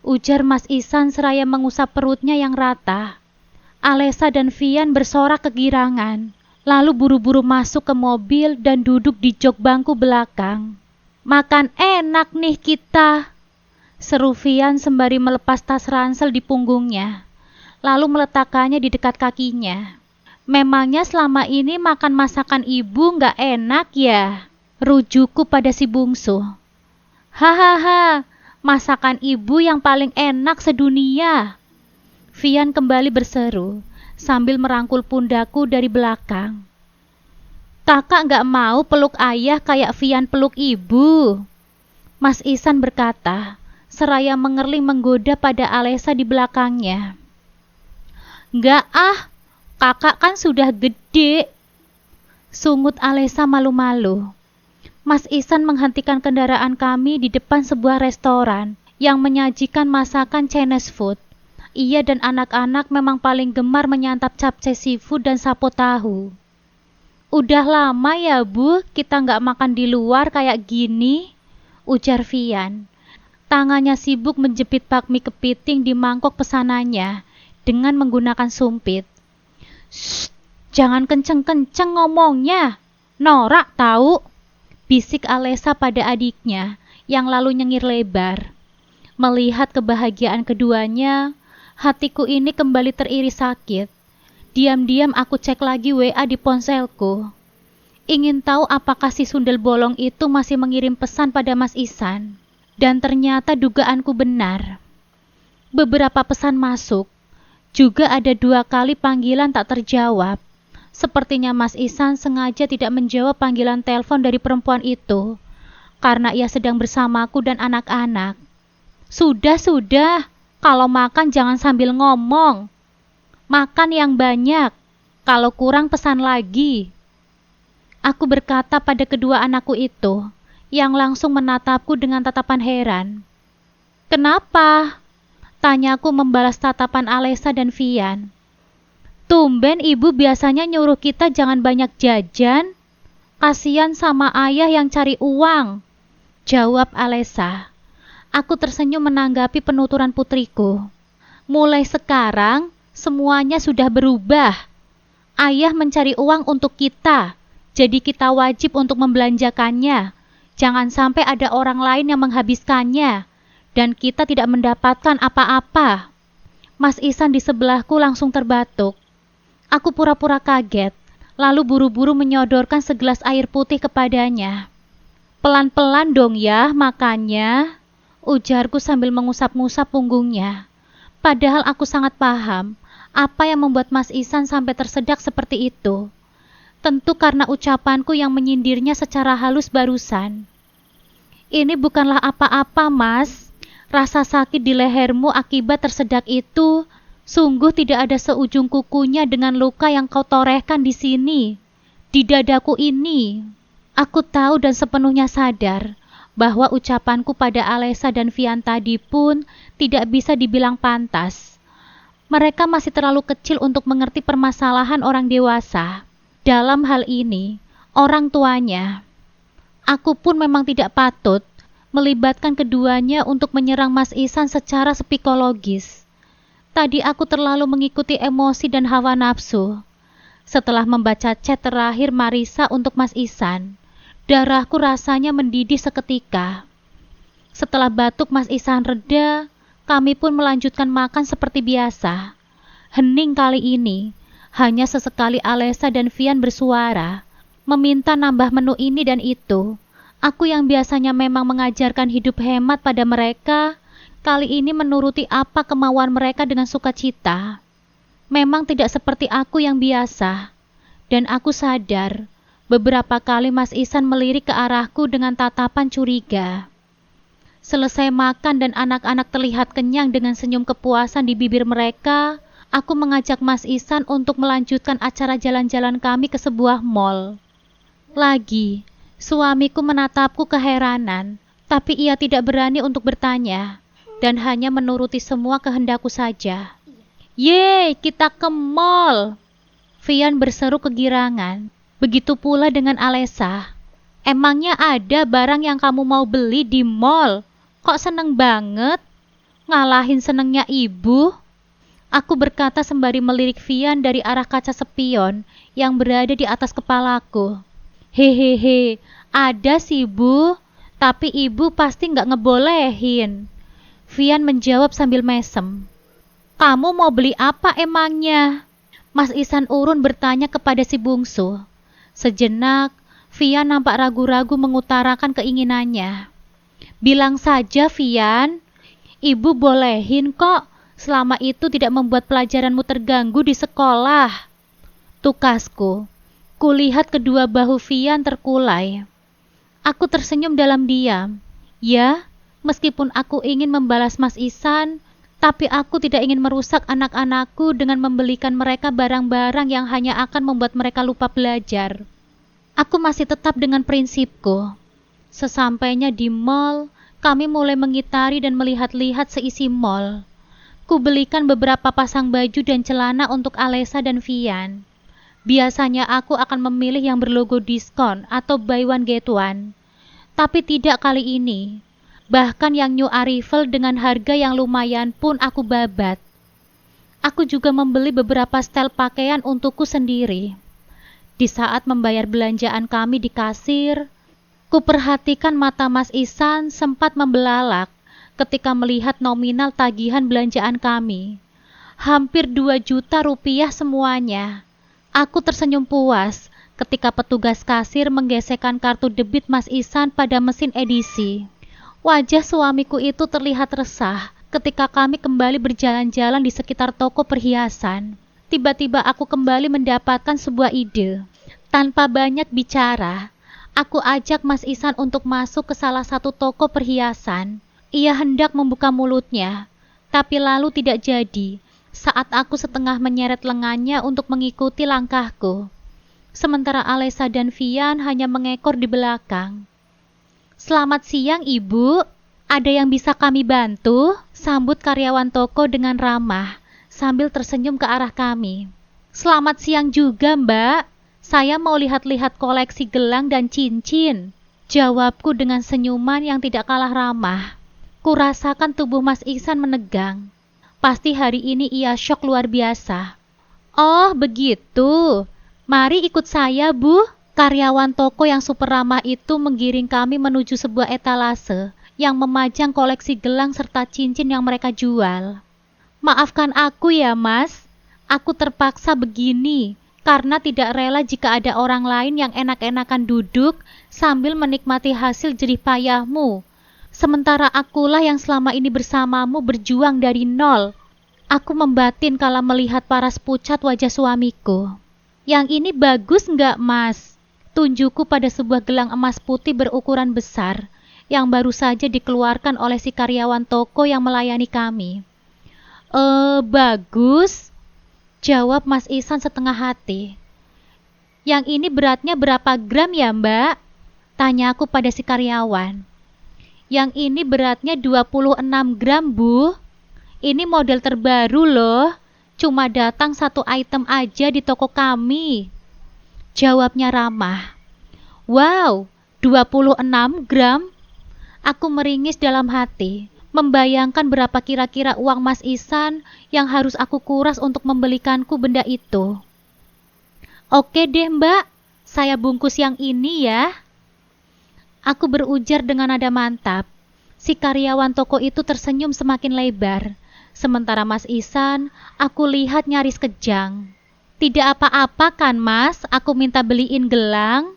[SPEAKER 1] ujar Mas Ihsan seraya mengusap perutnya yang rata. Alesa dan Vian bersorak kegirangan, lalu buru-buru masuk ke mobil dan duduk di jok bangku belakang. Makan enak nih kita, seru Vian sembari melepas tas ransel di punggungnya, lalu meletakkannya di dekat kakinya. Memangnya selama ini makan masakan ibu nggak enak ya? Rujuku pada si bungsu. Hahaha, masakan ibu yang paling enak sedunia. Vian kembali berseru sambil merangkul pundakku dari belakang. Kakak nggak mau peluk ayah kayak Vian peluk ibu, Mas Ihsan berkata, seraya mengerling menggoda pada Alesa di belakangnya. Nggak kakak kan sudah gede, sungut Alesa malu-malu. Mas Ihsan menghentikan kendaraan kami di depan sebuah restoran yang menyajikan masakan Chinese food. Ia dan anak-anak memang paling gemar menyantap capcay seafood dan sapo tahu. Udah lama ya Bu, kita nggak makan di luar kayak gini, ujar Vian. Tangannya sibuk menjepit bakmi kepiting di mangkok pesanannya dengan menggunakan sumpit. Shh, jangan kenceng-kenceng ngomongnya, norak tahu, bisik Alesa pada adiknya yang lalu nyengir lebar. Melihat kebahagiaan keduanya, hatiku ini kembali teriris sakit. Diam-diam aku cek lagi WA di ponselku. Ingin tahu apakah si sundel bolong itu masih mengirim pesan pada Mas Ihsan. Dan ternyata dugaanku benar. Beberapa pesan masuk. Juga ada 2 kali panggilan tak terjawab. Sepertinya Mas Ihsan sengaja tidak menjawab panggilan telepon dari perempuan itu, karena ia sedang bersamaku dan anak-anak. Sudah, kalau makan jangan sambil ngomong. Makan yang banyak, kalau kurang pesan lagi. Aku berkata pada kedua anakku itu, yang langsung menatapku dengan tatapan heran. Kenapa? Tanyaku membalas tatapan Alesa dan Vian. Tumben ibu biasanya nyuruh kita jangan banyak jajan. Kasian sama ayah yang cari uang, jawab Alesa. Aku tersenyum menanggapi penuturan putriku. Mulai sekarang, semuanya sudah berubah. Ayah mencari uang untuk kita, jadi kita wajib untuk membelanjakannya. Jangan sampai ada orang lain yang menghabiskannya, dan kita tidak mendapatkan apa-apa. Mas Ihsan di sebelahku langsung terbatuk. Aku pura-pura kaget, lalu buru-buru menyodorkan segelas air putih kepadanya. Pelan-pelan dong ya makannya, ujarku sambil mengusap-ngusap punggungnya. Padahal aku sangat paham apa yang membuat Mas Ihsan sampai tersedak seperti itu. Tentu karena ucapanku yang menyindirnya secara halus barusan. Ini bukanlah apa-apa, Mas. Rasa sakit di lehermu akibat tersedak itu sungguh tidak ada seujung kukunya dengan luka yang kau torehkan di sini, di dadaku ini. Aku tahu dan sepenuhnya sadar bahwa ucapanku pada Alesa dan Vian tadi pun tidak bisa dibilang pantas. Mereka masih terlalu kecil untuk mengerti permasalahan orang dewasa. Dalam hal ini, orang tuanya. Aku pun memang tidak patut melibatkan keduanya untuk menyerang Mas Ihsan secara psikologis. Tadi aku terlalu mengikuti emosi dan hawa nafsu. Setelah membaca chat terakhir Marisa untuk Mas Ihsan, darahku rasanya mendidih seketika. Setelah batuk Mas Ihsan reda, kami pun melanjutkan makan seperti biasa. Hening kali ini, hanya sesekali Alesa dan Vian bersuara, meminta nambah menu ini dan itu. Aku yang biasanya memang mengajarkan hidup hemat pada mereka, kali ini menuruti apa kemauan mereka dengan sukacita. Memang tidak seperti aku yang biasa. Dan aku sadar, beberapa kali Mas Ihsan melirik ke arahku dengan tatapan curiga. Selesai makan dan anak-anak terlihat kenyang dengan senyum kepuasan di bibir mereka, aku mengajak Mas Ihsan untuk melanjutkan acara jalan-jalan kami ke sebuah mall. Lagi, suamiku menatapku keheranan, tapi ia tidak berani untuk bertanya, dan hanya menuruti semua kehendakku saja. Yeay, kita ke mall! Vian berseru kegirangan. Begitu pula dengan Alesa. Emangnya ada barang yang kamu mau beli di mall? Kok seneng banget? Ngalahin senengnya ibu? Aku berkata sembari melirik Vian dari arah kaca spion yang berada di atas kepalaku. Hehehe, ada sih bu, tapi ibu pasti nggak ngebolehin. Vian menjawab sambil mesem. Kamu mau beli apa emangnya? Mas Ihsan urun bertanya kepada si bungsu. Sejenak, Vian nampak ragu-ragu mengutarakan keinginannya. Bilang saja Vian, ibu bolehin kok. Selama itu tidak membuat pelajaranmu terganggu di sekolah. Tukasku, kulihat kedua bahu Vian terkulai. Aku tersenyum dalam diam. Ya, meskipun aku ingin membalas Mas Ihsan, tapi aku tidak ingin merusak anak-anakku dengan membelikan mereka barang-barang yang hanya akan membuat mereka lupa belajar. Aku masih tetap dengan prinsipku. Sesampainya di mall, kami mulai mengitari dan melihat-lihat seisi mall. Kubelikan beberapa pasang baju dan celana untuk Alesa dan Vian. Biasanya aku akan memilih yang berlogo diskon atau buy one get one. Tapi tidak kali ini. Bahkan yang new arrival dengan harga yang lumayan pun aku babat. Aku juga membeli beberapa setel pakaian untukku sendiri. Di saat membayar belanjaan kami di kasir, kuperhatikan mata Mas Ihsan sempat membelalak ketika melihat nominal tagihan belanjaan kami. Hampir 2 juta rupiah semuanya. Aku tersenyum puas ketika petugas kasir menggesekkan kartu debit Mas Ihsan pada mesin edisi. Wajah suamiku itu terlihat resah ketika kami kembali berjalan-jalan di sekitar toko perhiasan. Tiba-tiba aku kembali mendapatkan sebuah ide. Tanpa banyak bicara, aku ajak Mas Ihsan untuk masuk ke salah satu toko perhiasan. Ia hendak membuka mulutnya, tapi lalu tidak jadi saat aku setengah menyeret lengannya untuk mengikuti langkahku. Sementara Alesa dan Vian hanya mengekor di belakang. Selamat siang ibu, ada yang bisa kami bantu? Sambut karyawan toko dengan ramah sambil tersenyum ke arah kami. Selamat siang juga mbak, saya mau lihat-lihat koleksi gelang dan cincin. Jawabku dengan senyuman yang tidak kalah ramah. Kurasakan tubuh Mas Ihsan menegang. Pasti hari ini ia syok luar biasa. Oh begitu, mari ikut saya bu. Karyawan toko yang super ramah itu menggiring kami menuju sebuah etalase yang memajang koleksi gelang serta cincin yang mereka jual. Maafkan aku ya, Mas. Aku terpaksa begini karena tidak rela jika ada orang lain yang enak-enakan duduk sambil menikmati hasil jerih payahmu. Sementara akulah yang selama ini bersamamu berjuang dari nol. Aku membatin kala melihat paras pucat wajah suamiku. Yang ini bagus nggak, Mas? Tunjukku pada sebuah gelang emas putih berukuran besar yang baru saja dikeluarkan oleh si karyawan toko yang melayani kami. Bagus, jawab Mas Ihsan setengah hati. Yang ini beratnya berapa gram ya, Mbak? Tanya aku pada si karyawan. Yang ini beratnya 26 gram, Bu. Ini model terbaru loh. Cuma datang satu item aja di toko kami. Jawabnya ramah. Wow, 26 gram? Aku meringis dalam hati, membayangkan berapa kira-kira uang Mas Ihsan yang harus aku kuras untuk membelikanku benda itu. Oke deh, Mbak, saya bungkus yang ini ya. Aku berujar dengan nada mantap. Si karyawan toko itu tersenyum semakin lebar. Sementara Mas Ihsan, aku lihat nyaris kejang. Tidak apa-apa kan, Mas, aku minta beliin gelang.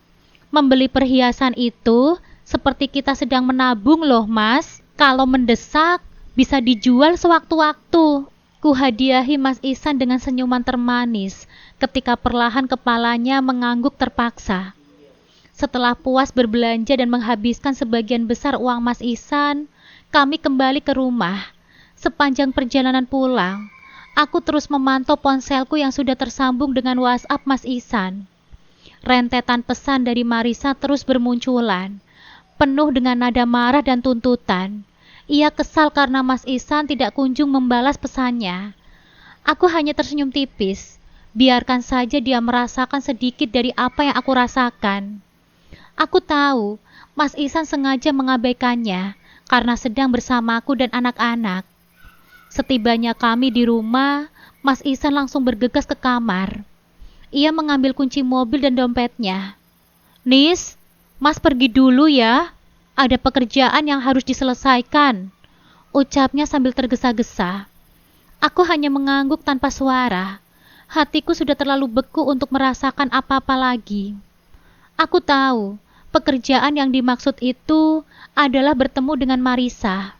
[SPEAKER 1] Membeli perhiasan itu seperti kita sedang menabung loh, Mas. Kalau mendesak, bisa dijual sewaktu-waktu. Ku hadiahi Mas Ihsan dengan senyuman termanis ketika perlahan kepalanya mengangguk terpaksa. Setelah puas berbelanja dan menghabiskan sebagian besar uang Mas Ihsan, kami kembali ke rumah. Sepanjang perjalanan pulang, aku terus memantau ponselku yang sudah tersambung dengan WhatsApp Mas Ihsan. Rentetan pesan dari Marisa terus bermunculan, penuh dengan nada marah dan tuntutan. Ia kesal karena Mas Ihsan tidak kunjung membalas pesannya. Aku hanya tersenyum tipis. Biarkan saja dia merasakan sedikit dari apa yang aku rasakan. Aku tahu Mas Ihsan sengaja mengabaikannya karena sedang bersamaku dan anak-anak. Setibanya kami di rumah, Mas Ihsan langsung bergegas ke kamar. Ia mengambil kunci mobil dan dompetnya. Nis, Mas pergi dulu ya. Ada pekerjaan yang harus diselesaikan, ucapnya sambil tergesa-gesa. Aku hanya mengangguk tanpa suara. Hatiku sudah terlalu beku untuk merasakan apa-apa lagi. Aku tahu, pekerjaan yang dimaksud itu adalah bertemu dengan Marisa.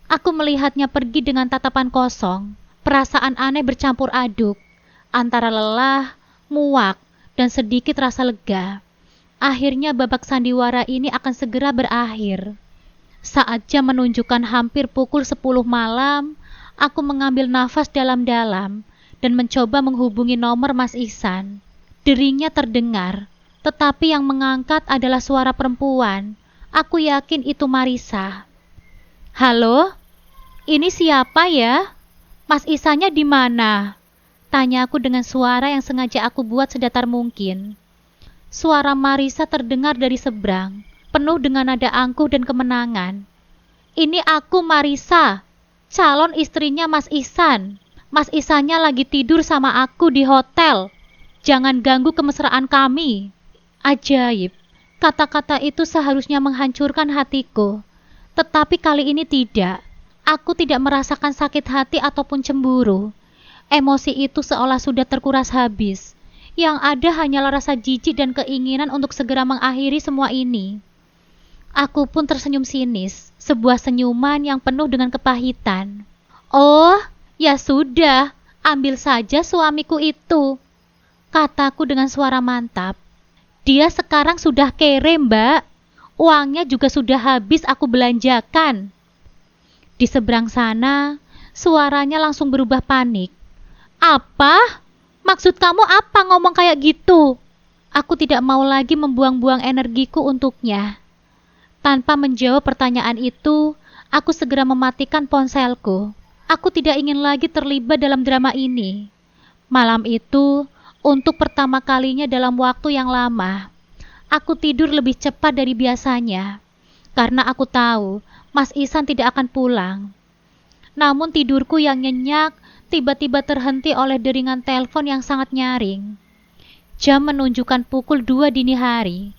[SPEAKER 1] Aku melihatnya pergi dengan tatapan kosong, perasaan aneh bercampur aduk, antara lelah, muak, dan sedikit rasa lega. Akhirnya babak sandiwara ini akan segera berakhir. Saat jam menunjukkan hampir pukul 10 malam, aku mengambil nafas dalam-dalam dan mencoba menghubungi nomor Mas Ihsan. Deringnya terdengar, tetapi yang mengangkat adalah suara perempuan. Aku yakin itu Marisa. Halo? Ini siapa ya? Mas Ihsannya di mana? Tanya aku dengan suara yang sengaja aku buat sedatar mungkin. Suara Marisa terdengar dari seberang, penuh dengan nada angkuh dan kemenangan. Ini aku Marisa, calon istrinya Mas Ihsan. Mas Ihsannya lagi tidur sama aku di hotel. Jangan ganggu kemesraan kami. Ajaib, kata-kata itu seharusnya menghancurkan hatiku. Tetapi kali ini tidak. Aku tidak merasakan sakit hati ataupun cemburu. Emosi itu seolah sudah terkuras habis. Yang ada hanyalah rasa jijik dan keinginan untuk segera mengakhiri semua ini. Aku pun tersenyum sinis, sebuah senyuman yang penuh dengan kepahitan. Oh, ya sudah, ambil saja suamiku itu, kataku dengan suara mantap. Dia sekarang sudah kere, Mbak. Uangnya juga sudah habis aku belanjakan. Di seberang sana, suaranya langsung berubah panik. Apa? Maksud kamu apa ngomong kayak gitu? Aku tidak mau lagi membuang-buang energiku untuknya. Tanpa menjawab pertanyaan itu, aku segera mematikan ponselku. Aku tidak ingin lagi terlibat dalam drama ini. Malam itu, untuk pertama kalinya dalam waktu yang lama, aku tidur lebih cepat dari biasanya. Karena aku tahu, Mas Ihsan tidak akan pulang. Namun tidurku yang nyenyak tiba-tiba terhenti oleh deringan telepon yang sangat nyaring. Jam menunjukkan pukul 2 dini hari.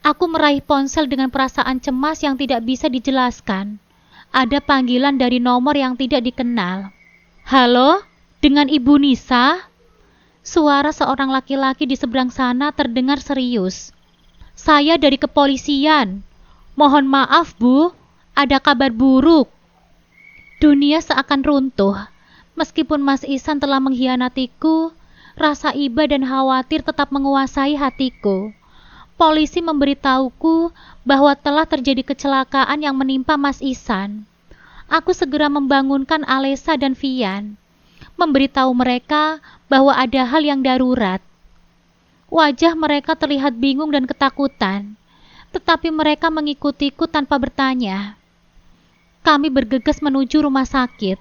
[SPEAKER 1] Aku meraih ponsel dengan perasaan cemas yang tidak bisa dijelaskan. Ada panggilan dari nomor yang tidak dikenal. Halo, dengan Ibu Nisa? Suara seorang laki-laki di seberang sana terdengar serius. Saya dari kepolisian. Mohon maaf, Bu. Ada kabar buruk. Dunia seakan runtuh. Meskipun Mas Ihsan telah mengkhianatiku, rasa iba dan khawatir tetap menguasai hatiku. Polisi memberitahuku bahwa telah terjadi kecelakaan yang menimpa Mas Ihsan. Aku segera membangunkan Alesa dan Vian, memberitahu mereka bahwa ada hal yang darurat. Wajah mereka terlihat bingung dan ketakutan, tetapi mereka mengikutiku tanpa bertanya. Kami bergegas menuju rumah sakit.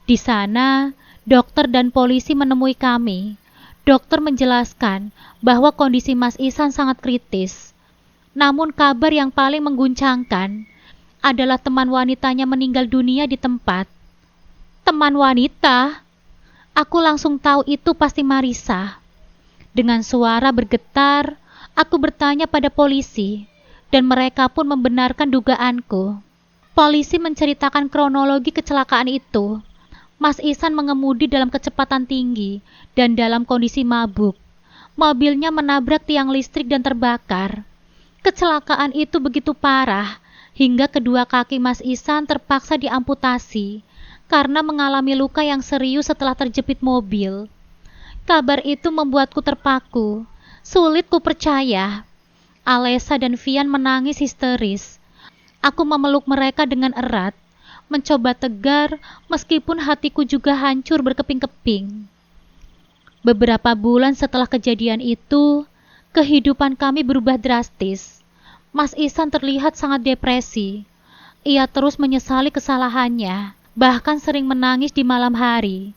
[SPEAKER 1] Di sana, dokter dan polisi menemui kami. Dokter menjelaskan bahwa kondisi Mas Ihsan sangat kritis. Namun kabar yang paling mengguncangkan adalah teman wanitanya meninggal dunia di tempat. Teman wanita? Aku langsung tahu itu pasti Marisa. Dengan suara bergetar, aku bertanya pada polisi, dan mereka pun membenarkan dugaanku. Polisi menceritakan kronologi kecelakaan itu. Mas Ihsan mengemudi dalam kecepatan tinggi dan dalam kondisi mabuk. Mobilnya menabrak tiang listrik dan terbakar. Kecelakaan itu begitu parah, hingga kedua kaki Mas Ihsan terpaksa diamputasi karena mengalami luka yang serius setelah terjepit mobil. Kabar itu membuatku terpaku. Sulit ku percaya. Alesa dan Vian menangis histeris. Aku memeluk mereka dengan erat, mencoba tegar meskipun hatiku juga hancur berkeping-keping. Beberapa bulan setelah kejadian itu, kehidupan kami berubah drastis. Mas Ihsan terlihat sangat depresi. Ia terus menyesali kesalahannya, bahkan sering menangis di malam hari.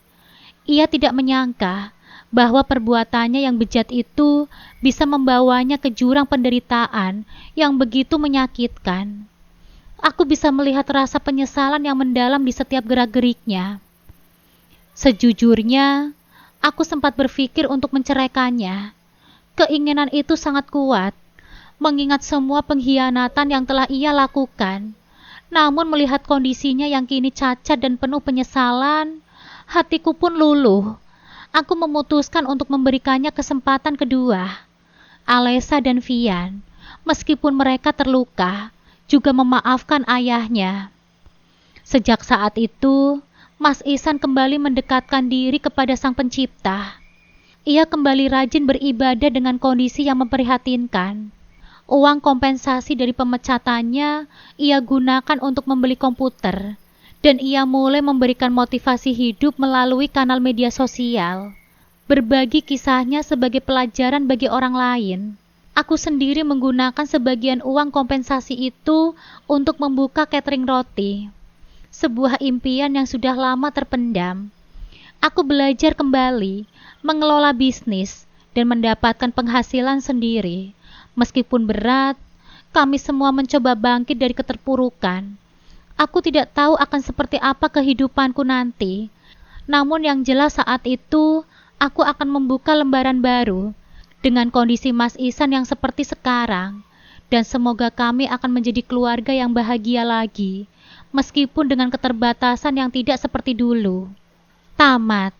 [SPEAKER 1] Ia tidak menyangka bahwa perbuatannya yang bejat itu bisa membawanya ke jurang penderitaan yang begitu menyakitkan. Aku bisa melihat rasa penyesalan yang mendalam di setiap gerak-geriknya. Sejujurnya, aku sempat berpikir untuk menceraikannya. Keinginan itu sangat kuat, mengingat semua pengkhianatan yang telah ia lakukan. Namun melihat kondisinya yang kini cacat dan penuh penyesalan, hatiku pun luluh. Aku memutuskan untuk memberikannya kesempatan kedua. Alesa dan Vian, meskipun mereka terluka, juga memaafkan ayahnya. Sejak saat itu, Mas Ihsan kembali mendekatkan diri kepada Sang Pencipta. Ia kembali rajin beribadah dengan kondisi yang memprihatinkan. Uang kompensasi dari pemecatannya ia gunakan untuk membeli komputer, dan ia mulai memberikan motivasi hidup melalui kanal media sosial. Berbagi kisahnya sebagai pelajaran bagi orang lain. Aku sendiri menggunakan sebagian uang kompensasi itu untuk membuka catering roti, sebuah impian yang sudah lama terpendam. Aku belajar kembali mengelola bisnis dan mendapatkan penghasilan sendiri. Meskipun berat, kami semua mencoba bangkit dari keterpurukan. Aku tidak tahu akan seperti apa kehidupanku nanti. Namun yang jelas saat itu, aku akan membuka lembaran baru dengan kondisi Mas Ihsan yang seperti sekarang, dan semoga kami akan menjadi keluarga yang bahagia lagi, meskipun dengan keterbatasan yang tidak seperti dulu. Tamat.